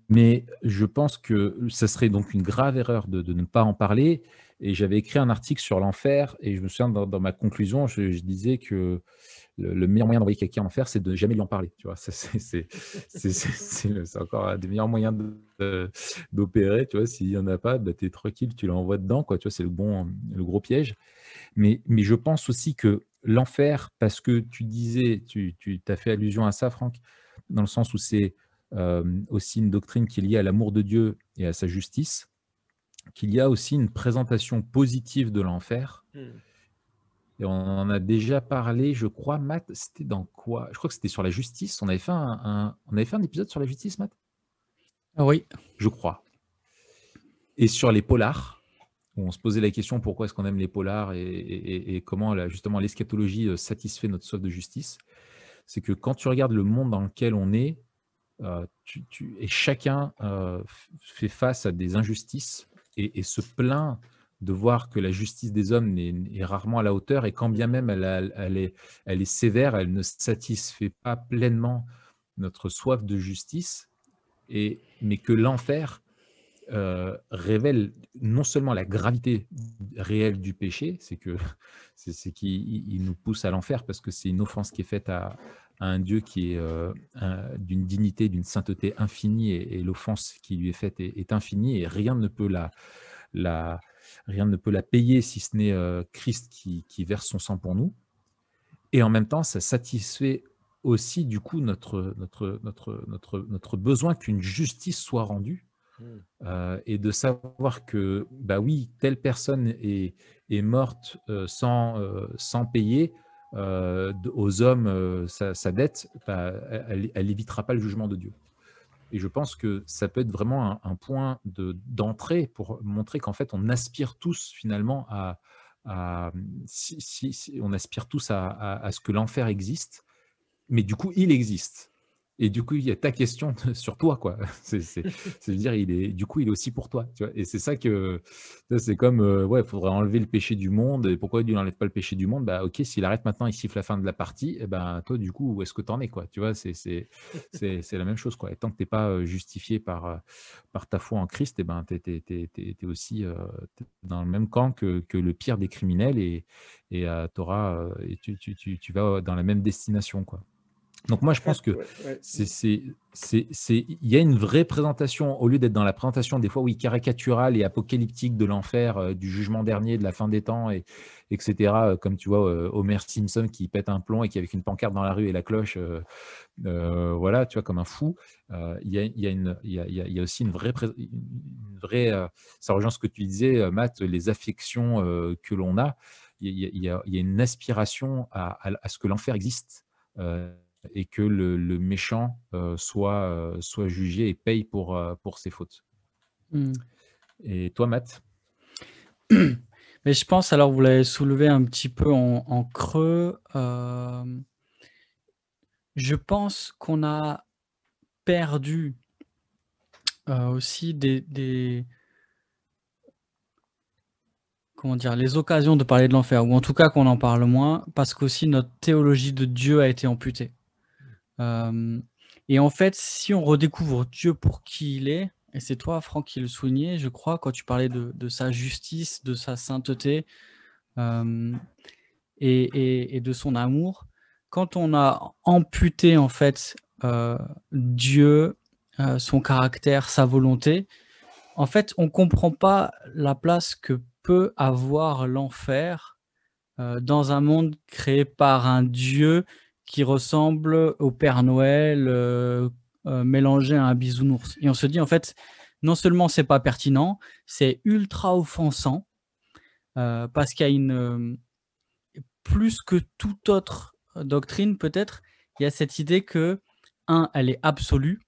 Mais je pense que ça serait donc une grave erreur de ne pas en parler. Et j'avais écrit un article sur l'enfer et je me souviens dans ma conclusion, je disais que le meilleur moyen d'envoyer quelqu'un en enfer, c'est de jamais lui en parler. Tu vois, c'est encore un des meilleurs moyens d'opérer. Tu vois, s'il n'y en a pas, bah, tu es tranquille, tu l'envoies dedans. Quoi, tu vois, c'est le gros piège. Mais je pense aussi que l'enfer, parce que tu disais, tu as fait allusion à ça, Franck, dans le sens où c'est aussi une doctrine qui est liée à l'amour de Dieu et à sa justice, qu'il y a aussi une présentation positive de l'enfer. Hmm. Et on en a déjà parlé, je crois, Matt, c'était dans quoi? Je crois que c'était sur la justice. On avait fait on avait fait un épisode sur la justice, Matt? Ah oui. je crois. Et sur les polars, où on se posait la question pourquoi est-ce qu'on aime les polars et comment justement l'eschatologie satisfait notre soif de justice, c'est que quand tu regardes le monde dans lequel on est, et chacun fait face à des injustices et se plaint de voir que la justice des hommes est rarement à la hauteur, et quand bien même elle est sévère, elle ne satisfait pas pleinement notre soif de justice, mais que l'enfer révèle non seulement la gravité réelle du péché, c'est que c'est qu'il nous pousse à l'enfer parce que c'est une offense qui est faite à un Dieu qui est d'une dignité, d'une sainteté infinie, et l'offense qui lui est faite est infinie, et la- rien ne peut la payer si ce n'est Christ qui verse son sang pour nous. Et en même temps, ça satisfait aussi du coup notre besoin qu'une justice soit rendue, Mm. et de savoir que, bah oui, telle personne est morte sans payer aux hommes sa dette, bah, elle évitera pas le jugement de Dieu. Et je pense que ça peut être vraiment un point d'entrée pour montrer qu'en fait, on aspire tous finalement on aspire tous à ce que l'enfer existe, mais du coup, il existe. Et du coup, il y a ta question sur toi, quoi. C'est-à-dire, du coup, il est aussi pour toi, tu vois. Et c'est ça que, c'est comme, ouais, il faudrait enlever le péché du monde. Et pourquoi Dieu n'enlève pas le péché du monde? Bah, ok, s'il arrête maintenant, il siffle la fin de la partie. Et ben, toi, du coup, où est-ce que tu en es, quoi? Tu vois, c'est la même chose, quoi. Et tant que tu n'es pas justifié par ta foi en Christ, et ben, tu es aussi dans le même camp que le pire des criminels, et tu vas dans la même destination, quoi. Donc moi, En je pense fait, que ouais, ouais. il y a une vraie présentation, au lieu d'être dans la présentation des fois, oui, caricaturale et apocalyptique de l'enfer, du jugement dernier, de la fin des temps, etc. Comme tu vois, Homer Simpson qui pète un plomb et qui, avec une pancarte dans la rue et la cloche, voilà, tu vois, comme un fou. Il y a aussi une vraie, ça rejoint ce que tu disais, Matt, les affections que l'on a. Il y a une aspiration à ce que l'enfer existe. Et que le méchant soit jugé et paye pour ses fautes. Hmm. Et toi, Matt? Mais je pense, alors vous l'avez soulevé un petit peu en creux, je pense qu'on a perdu aussi comment dire, les occasions de parler de l'enfer, ou en tout cas qu'on en parle moins, parce qu'aussi notre théologie de Dieu a été amputée. Et en fait, si on redécouvre Dieu pour qui il est, et c'est toi, Franck, qui le soulignais, je crois, quand tu parlais de sa justice, de sa sainteté, et de son amour, quand on a amputé en fait Dieu, son caractère, sa volonté, en fait, on comprend pas la place que peut avoir l'enfer dans un monde créé par un Dieu qui ressemble au Père Noël, mélangé à un bisounours. Et on se dit, en fait, non seulement c'est pas pertinent, c'est ultra offensant, parce qu'il y a plus que toute autre doctrine peut-être, il y a cette idée que, un, elle est absolue,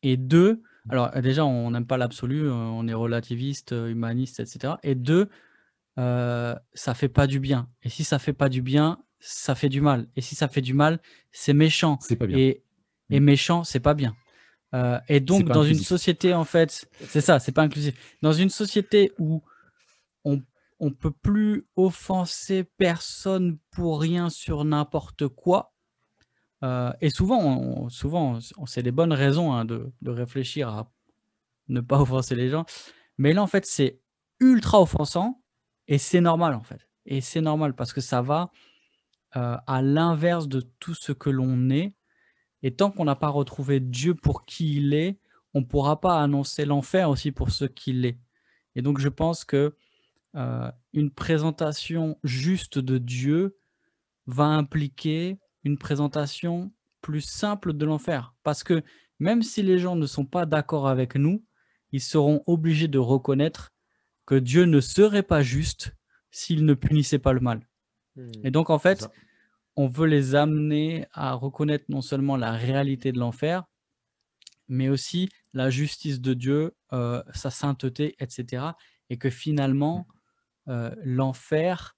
et deux, alors déjà, on n'aime pas l'absolu, on est relativiste, humaniste, et cetera, et deux, ça fait pas du bien. Et si ça fait pas du bien, ça fait du mal. Et si ça fait du mal, c'est méchant. C'est pas bien. Et méchant, c'est pas bien. Et C'est donc, pas dans une inclusif. société, en fait, c'est ça, c'est pas inclusif. Dans une société où on peut plus offenser personne pour rien sur n'importe quoi, et souvent, c'est des bonnes raisons hein, de réfléchir à ne pas offenser les gens. Mais là, en fait, c'est ultra offensant et c'est normal, en fait. Et c'est normal parce que ça va à l'inverse de tout ce que l'on est. Et tant qu'on n'a pas retrouvé Dieu pour qui il est, on ne pourra pas annoncer l'enfer aussi pour ce qu'il est. Et donc, je pense que une présentation juste de Dieu va impliquer une présentation plus simple de l'enfer. Parce que même si les gens ne sont pas d'accord avec nous, ils seront obligés de reconnaître que Dieu ne serait pas juste s'il ne punissait pas le mal. Et donc, en C'est fait, ça. on veut les amener à reconnaître non seulement la réalité de l'enfer, mais aussi la justice de Dieu, sa sainteté, etc. Et que finalement, l'enfer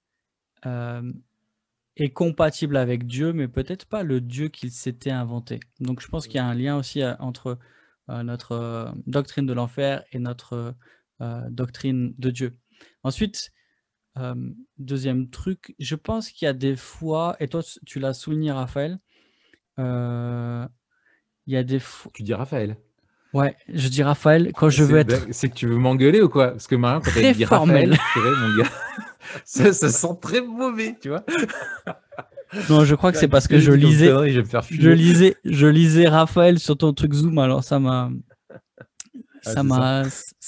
est compatible avec Dieu, mais peut-être pas le Dieu qu'il s'était inventé. Donc je pense qu'il y a un lien aussi entre notre doctrine de l'enfer et notre doctrine de Dieu. Ensuite, deuxième truc, je pense qu'il y a des fois, et toi tu l'as souligné Raphaël, il y a des fois... Tu dis Raphaël. Ouais, je dis Raphaël quand je veux être C'est que tu veux m'engueuler ou quoi? Parce que Marion, quand elle très dit formel. Raphaël, purée, mon gars, ça sent très mauvais, tu vois. Non, je crois que c'est parce que je lisais, je lisais Raphaël sur ton truc Zoom, alors ça m'a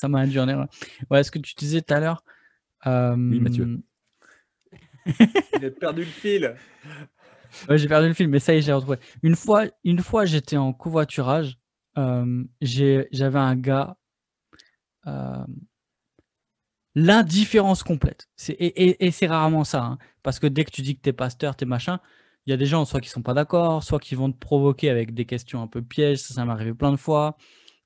induit en erreur. Ouais, ce que tu disais tout à l'heure. Oui, Mathieu. Il a perdu le fil. Ouais, j'ai perdu le fil, mais ça y est, j'ai retrouvé. Une fois, j'étais en covoiturage. J'avais un gars. L'indifférence complète. Et c'est rarement ça. Hein, parce que dès que tu dis que t'es pasteur, t'es machin, il y a des gens soit qui sont pas d'accord, soit qui vont te provoquer avec des questions un peu pièges. Ça m'est arrivé plein de fois.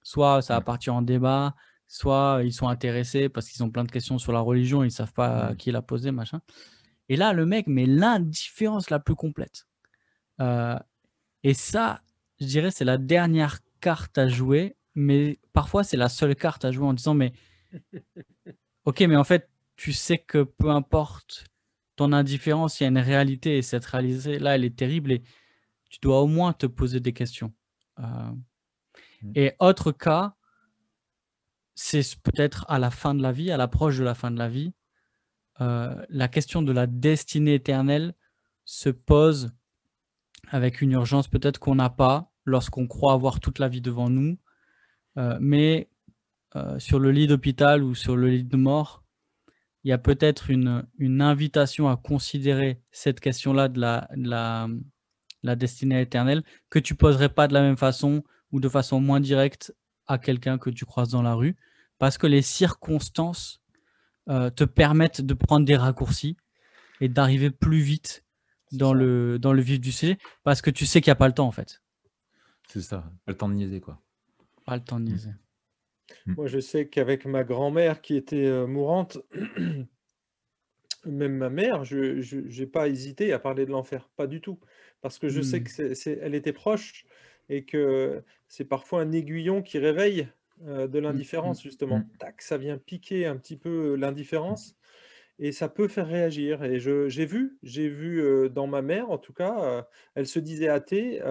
Soit ça va partir en débat, soit ils sont intéressés parce qu'ils ont plein de questions sur la religion, ils savent pas qui l'a posé, machin. Et là, le mec met l'indifférence la plus complète. Et ça, je dirais, c'est la dernière carte à jouer, mais parfois c'est la seule carte à jouer en disant, mais ok, mais en fait, tu sais que peu importe ton indifférence, il y a une réalité et cette réalité-là, elle est terrible et tu dois au moins te poser des questions. Et autre cas, c'est peut-être à la fin de la vie, à l'approche de la fin de la vie, la question de la destinée éternelle se pose avec une urgence peut-être qu'on n'a pas lorsqu'on croit avoir toute la vie devant nous, mais sur le lit d'hôpital ou sur le lit de mort, il y a peut-être une invitation à considérer cette question-là de la destinée éternelle que tu poserais pas de la même façon ou de façon moins directe à quelqu'un que tu croises dans la rue, parce que les circonstances te permettent de prendre des raccourcis et d'arriver plus vite dans le vif du sujet, parce que tu sais qu'il n'y a pas le temps en fait. C'est ça, pas le temps de niaiser quoi. Pas le temps de niaiser. Moi, je sais qu'avec ma grand-mère qui était mourante, même ma mère, je n'ai pas hésité à parler de l'enfer, pas du tout. Parce que je sais que elle était proche et que c'est parfois un aiguillon qui réveille de l'indifférence, justement. Tac, ça vient piquer un petit peu l'indifférence et ça peut faire réagir. Et j'ai vu dans ma mère, en tout cas, elle se disait athée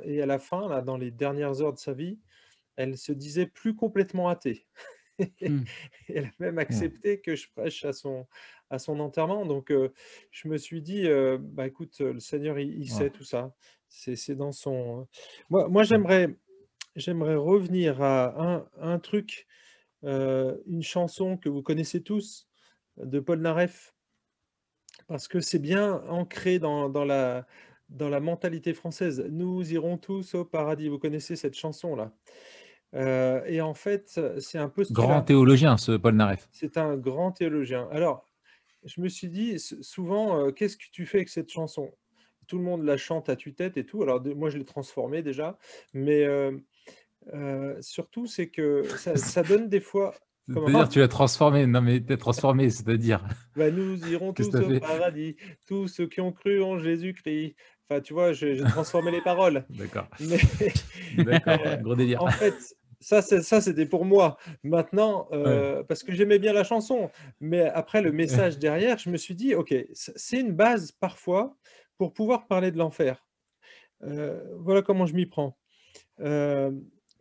et à la fin, là, dans les dernières heures de sa vie, elle se disait plus complètement athée. Elle a même accepté que je prêche à son enterrement. Donc, je me suis dit, bah, écoute, le Seigneur, il sait tout ça. C'est dans son... Moi, j'aimerais revenir à un truc, une chanson que vous connaissez tous, de Paul Naref, parce que c'est bien ancré dans la mentalité française. Nous irons tous au paradis. Vous connaissez cette chanson-là. Et en fait, c'est un peu ce qu'il Grand a. théologien, ce Paul Naref. C'est un grand théologien. Alors, je me suis dit souvent, qu'est-ce que tu fais avec cette chanson? Tout le monde la chante à tue-tête et tout. Alors, moi, je l'ai transformée déjà, mais surtout, c'est que ça donne des fois. C'est-à-dire, tu l'as transformé. Non, mais t'es transformé, c'est-à-dire. Bah, nous irons Qu'est-ce tous que t'as au fait? paradis, tous ceux qui ont cru en Jésus-Christ. Enfin, tu vois, j'ai transformé les paroles. D'accord. Mais D'accord, gros délire. en fait, ça, c'était pour moi. Maintenant, parce que j'aimais bien la chanson, mais après le message derrière, je me suis dit: «OK, c'est une base parfois pour pouvoir parler de l'enfer». Voilà comment je m'y prends.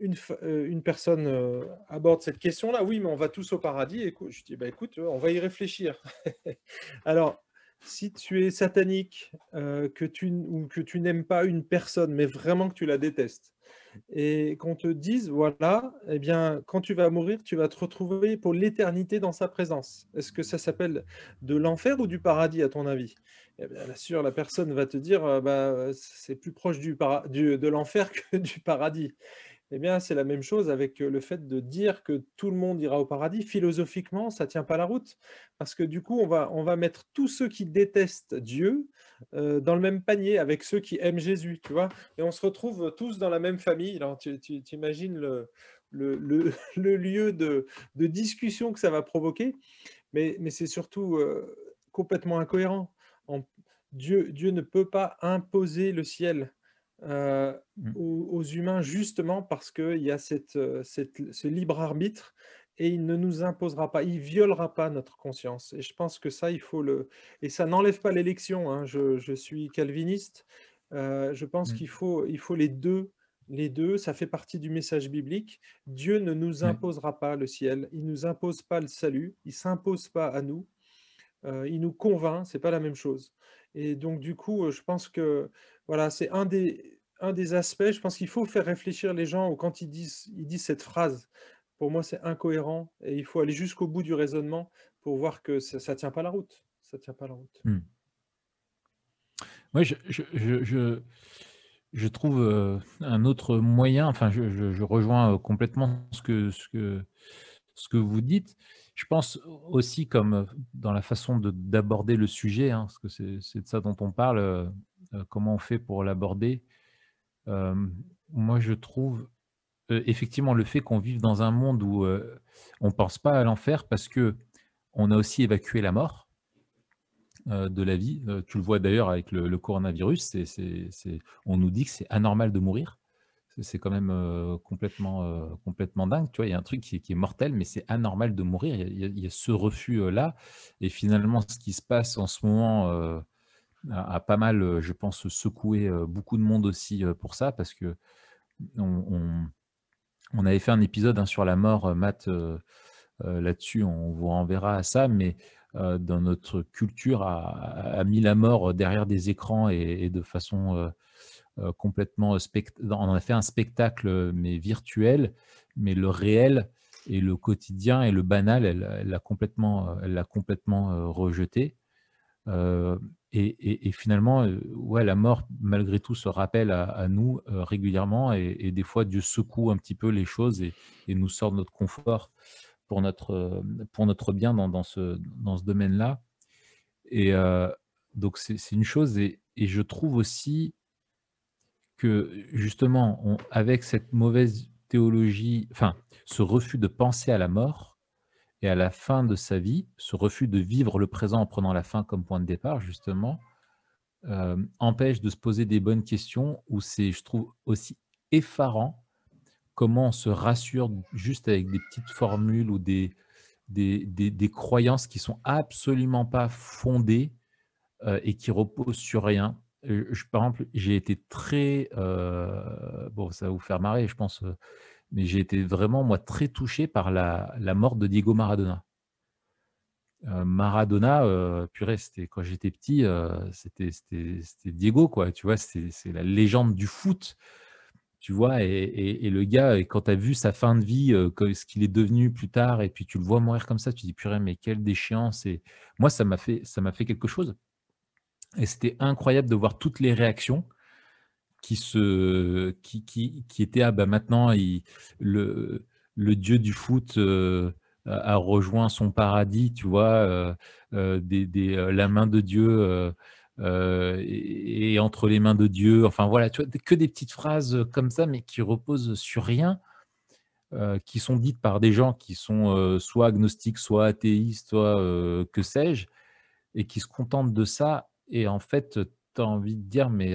Une personne, aborde cette question-là: «Oui, mais on va tous au paradis». Je dis: «Bah, écoute, on va y réfléchir». Alors, si tu es satanique, ou que tu n'aimes pas une personne, mais vraiment que tu la détestes et qu'on te dise: «Voilà, eh bien, quand tu vas mourir, tu vas te retrouver pour l'éternité dans sa présence». Est-ce que ça s'appelle de l'enfer ou du paradis à ton avis? Eh bien sûr, la personne va te dire: «Bah, c'est plus proche de l'enfer que du paradis». Eh bien, c'est la même chose avec le fait de dire que tout le monde ira au paradis. Philosophiquement, ça tient pas la route. Parce que du coup, on va mettre tous ceux qui détestent Dieu dans le même panier avec ceux qui aiment Jésus, tu vois. Et on se retrouve tous dans la même famille. Alors, tu imagines le lieu de discussion que ça va provoquer, mais c'est surtout complètement incohérent. En- Dieu ne peut pas imposer le ciel euh, Mm. aux humains justement parce qu'il y a ce libre arbitre et il ne nous imposera pas, il violera pas notre conscience. Et je pense que ça, il faut le... Et ça n'enlève pas l'élection, hein. Je suis calviniste. Je pense Mm. qu'il faut les deux, ça fait partie du message biblique. Dieu ne nous Ouais. imposera pas le ciel, il nous impose pas le salut, il s'impose pas à nous, il nous convainc, c'est pas la même chose. Et donc du coup, je pense que voilà, c'est un des aspects. Je pense qu'il faut faire réfléchir les gens quand ils disent cette phrase. Pour moi, c'est incohérent et il faut aller jusqu'au bout du raisonnement pour voir que ça tient pas la route. Ça tient pas la route. Mm. Ouais, je trouve un autre moyen, enfin, je rejoins complètement ce que vous dites. Je pense aussi, comme dans la façon d'aborder le sujet, hein, parce que c'est de ça dont on parle, comment on fait pour l'aborder. Euh, Moi, je trouve effectivement le fait qu'on vive dans un monde où on ne pense pas à l'enfer parce que on a aussi évacué la mort de la vie. Tu le vois d'ailleurs avec le coronavirus, on nous dit que c'est anormal de mourir. C'est quand même complètement dingue. Tu vois, il y a un truc qui est mortel, mais c'est anormal de mourir. Il y a ce refus-là. Et finalement, ce qui se passe en ce moment a pas mal, je pense, secoué beaucoup de monde aussi pour ça, parce que on, on- on avait fait un épisode hein, sur la mort, Matt, là-dessus, on vous renverra à ça, mais dans notre culture, a mis la mort derrière des écrans et de façon complètement on en a fait un spectacle, mais virtuel, mais le réel et le quotidien et le banal, elle l'a complètement rejeté. Euh, et finalement, ouais, la mort, malgré tout, se rappelle à nous régulièrement, et des fois, Dieu secoue un petit peu les choses et nous sort de notre confort pour notre bien dans ce domaine-là. Et donc, c'est une chose. Et je trouve aussi que justement, avec cette mauvaise théologie, enfin, ce refus de penser à la mort et à la fin de sa vie, ce refus de vivre le présent en prenant la fin comme point de départ, justement, empêche de se poser des bonnes questions, où c'est, je trouve, aussi effarant comment on se rassure juste avec des petites formules ou des croyances qui sont absolument pas fondées et qui reposent sur rien. Par exemple, j'ai été très, bon, ça va vous faire marrer, je pense, mais j'ai été vraiment, moi, très touché par la mort de Diego Maradona. Maradona, purée, c'était quand j'étais petit, c'était Diego, quoi, tu vois? C'est la légende du foot, tu vois? Et le gars, et quand tu as vu sa fin de vie, ce qu'il est devenu plus tard, et puis tu le vois mourir comme ça, tu dis: «Purée, mais quelle déchéance!» Et moi, ça m'a fait quelque chose, et c'était incroyable de voir toutes les réactions qui étaient: «Ah bah, maintenant le le dieu du foot, a rejoint son paradis», tu vois? La main de Dieu, est entre les mains de Dieu. Enfin voilà, tu vois? Que des petites phrases comme ça, mais qui reposent sur rien, qui sont dites par des gens qui sont, soit agnostiques, soit athéistes, soit, que sais-je, et qui se contentent de ça. Et en fait, tu as envie de dire: «Mais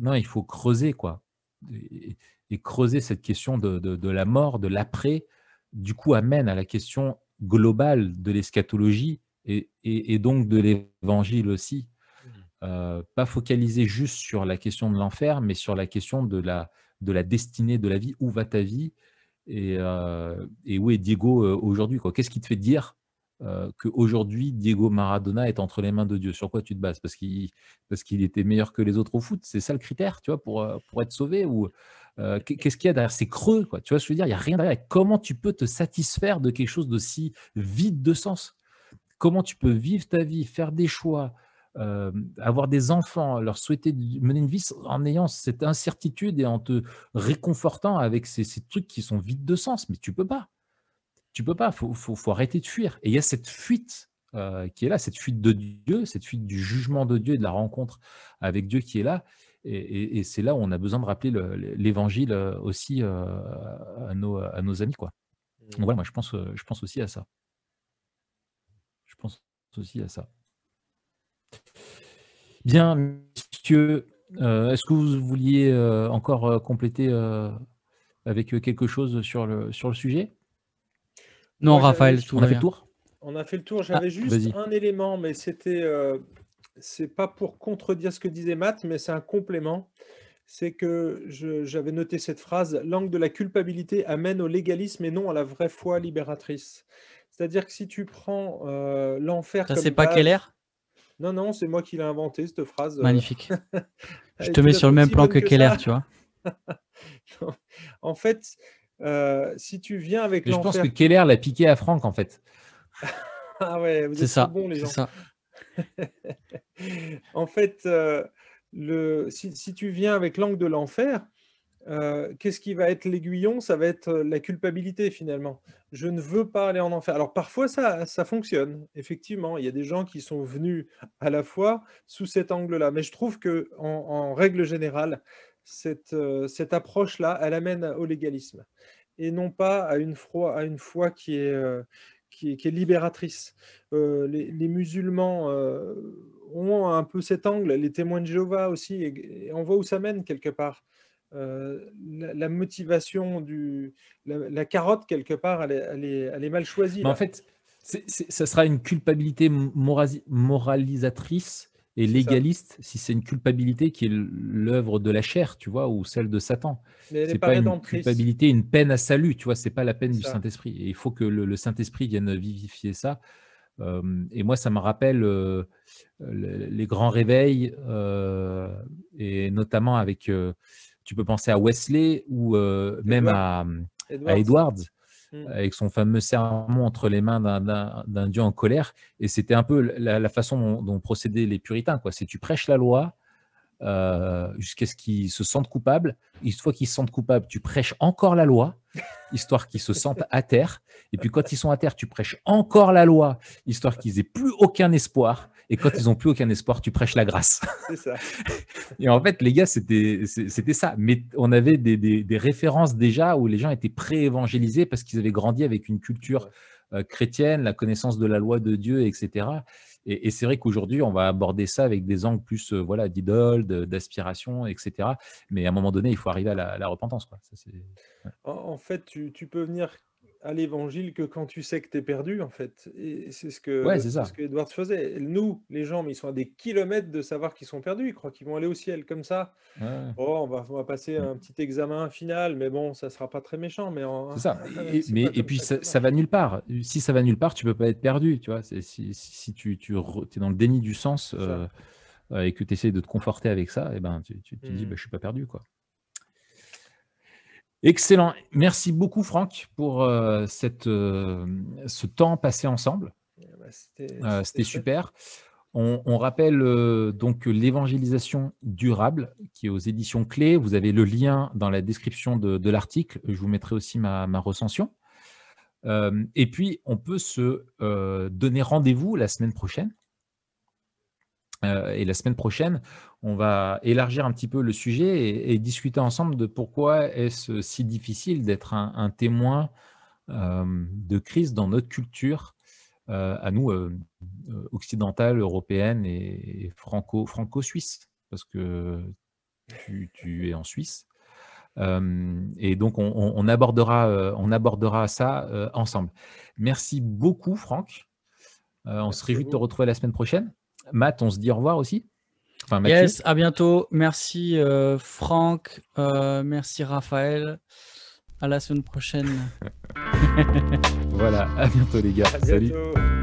non, il faut creuser, quoi», et et creuser cette question de la mort, de l'après, du coup, amène à la question globale de l'eschatologie et donc de l'évangile aussi. Pas focaliser juste sur la question de l'enfer, mais sur la question de la destinée de la vie. Où va ta vie? Et où est Diego aujourd'hui, quoi? Qu'est-ce qui te fait dire qu'aujourd'hui, Diego Maradona est entre les mains de Dieu? Sur quoi tu te bases? Parce qu'il était meilleur que les autres au foot? C'est ça le critère, tu vois, pour être sauvé? Ou qu'est-ce qu'il y a derrière? C'est creux, quoi. Tu vois ce que je veux dire? Il n'y a rien derrière. Comment tu peux te satisfaire de quelque chose d'aussi vide de sens? Comment tu peux vivre ta vie, faire des choix, avoir des enfants, leur souhaiter mener une vie en ayant cette incertitude et en te réconfortant avec ces trucs qui sont vides de sens. Mais tu peux pas. Tu peux pas. Faut arrêter de fuir. Et il y a cette fuite qui est là, cette fuite de Dieu, cette fuite du jugement de Dieu et de la rencontre avec Dieu qui est là. Et c'est là où on a besoin de rappeler l'évangile aussi à nos amis, quoi. Donc voilà, moi je pense aussi à ça. Je pense aussi à ça. Bien, messieurs, est-ce que vous vouliez encore compléter avec quelque chose sur le sujet? Non, Moi, Raphaël, tout On va a fait le bien. tour? on a fait le tour. Ah, J'avais juste Vas-y. un élément, mais c'est pas pour contredire ce que disait Matt, mais c'est un complément. C'est que j'avais noté cette phrase: l'angle de la culpabilité amène au légalisme et non à la vraie foi libératrice. C'est-à-dire que si tu prends l'enfer ça, comme c'est pas Keller? base, non, c'est moi qui l'ai inventé, cette phrase. Magnifique. Je Elle te est mets peut-être sur le même aussi plan bonne que que Keller, ça. tu vois. En fait, si tu viens avec Mais je pense que l'enfer, Keller l'a piqué à Franck, en fait. ah ouais, vous C'est êtes trop ça, bons, les c'est gens. ça. En fait, si tu viens avec l'angle de l'enfer, qu'est-ce qui va être l'aiguillon? Ça va être la culpabilité finalement. Je ne veux pas aller en enfer. Alors parfois ça fonctionne, effectivement. Il y a des gens qui sont venus à la foi sous cet angle-là. Mais je trouve que en règle générale, cette approche-là, elle amène au légalisme et non pas à une foi qui est libératrice. Les musulmans ont un peu cet angle, les témoins de Jéhovah aussi, et on voit où ça mène quelque part. La motivation la carotte, quelque part, elle est mal choisie Mais en là. fait, ça sera une culpabilité moralisatrice et C'est ça. légaliste si c'est une culpabilité qui est l'œuvre de la chair, tu vois, ou celle de Satan. Mais elle n'est C'est pas pas une rédemptrice. culpabilité, une peine à salut, tu vois, c'est pas la peine C'est du ça. Saint-Esprit. Et il faut que le Saint-Esprit vienne vivifier ça. Et moi, ça me rappelle les grands réveils, et notamment avec, tu peux penser à Wesley ou même à Edwards. Edwards, Mm. avec son fameux sermon entre les mains d'un Dieu en colère. Et c'était un peu la façon dont procédaient les puritains, quoi. C'est tu prêches la loi jusqu'à ce qu'ils se sentent coupables. Une fois qu'ils se sentent coupables, tu prêches encore la loi, histoire qu'ils se sentent à terre. Et puis quand ils sont à terre, tu prêches encore la loi, histoire qu'ils aient plus aucun espoir. Et quand ils n'ont plus aucun espoir, tu prêches la grâce. C'est ça. Et en fait, les gars, c'était ça. Mais on avait des références déjà où les gens étaient pré-évangélisés parce qu'ils avaient grandi avec une culture chrétienne, la connaissance de la loi de Dieu, etc. Et c'est vrai qu'aujourd'hui, on va aborder ça avec des angles plus voilà, d'idoles, d'aspiration, etc. Mais à un moment donné, il faut arriver à la repentance, quoi. Ça, ouais. En fait, tu peux venir à l'évangile que quand tu sais que tu es perdu, en fait. Et Ouais, c'est c'est ce ça. que Edward faisait. Nous, les gens, mais ils sont à des kilomètres de savoir qu'ils sont perdus. Ils croient qu'ils vont aller au ciel comme ça. Ouais, ouais. Oh, on va passer Mm. un petit examen final, mais bon, ça sera pas très méchant. Mais C'est ça. c'est pas Et comme puis, ça que ça ça va marche. nulle part. Si ça va nulle part, tu peux pas être perdu. Tu vois. Si tu es dans le déni du sens C'est ça. et que tu essaies de te conforter avec ça, et ben, tu te dis, Mm. bah, je suis pas perdu, quoi. Excellent. Merci beaucoup, Franck, pour ce temps passé ensemble. Bah, C'était c'était chouette. super. On rappelle donc l'évangélisation durable qui est aux éditions Clés. Vous avez le lien dans la description de l'article. Je vous mettrai aussi ma recension. Et puis, on peut se donner rendez-vous la semaine prochaine. Et la semaine prochaine, on va élargir un petit peu le sujet et discuter ensemble de pourquoi est-ce si difficile d'être un témoin de Christ dans notre culture, à nous, occidentale, européenne et franco-suisse, parce que tu es en Suisse. Et donc, on abordera ça ensemble. Merci beaucoup, Franck. On se Merci à réjouit de te vous. retrouver la semaine prochaine. Matt, on se dit au revoir aussi. Enfin, Mathieu. Yes, à bientôt. Merci Franck, merci Raphaël. À la semaine prochaine. Voilà, à bientôt les gars. À Salut. bientôt.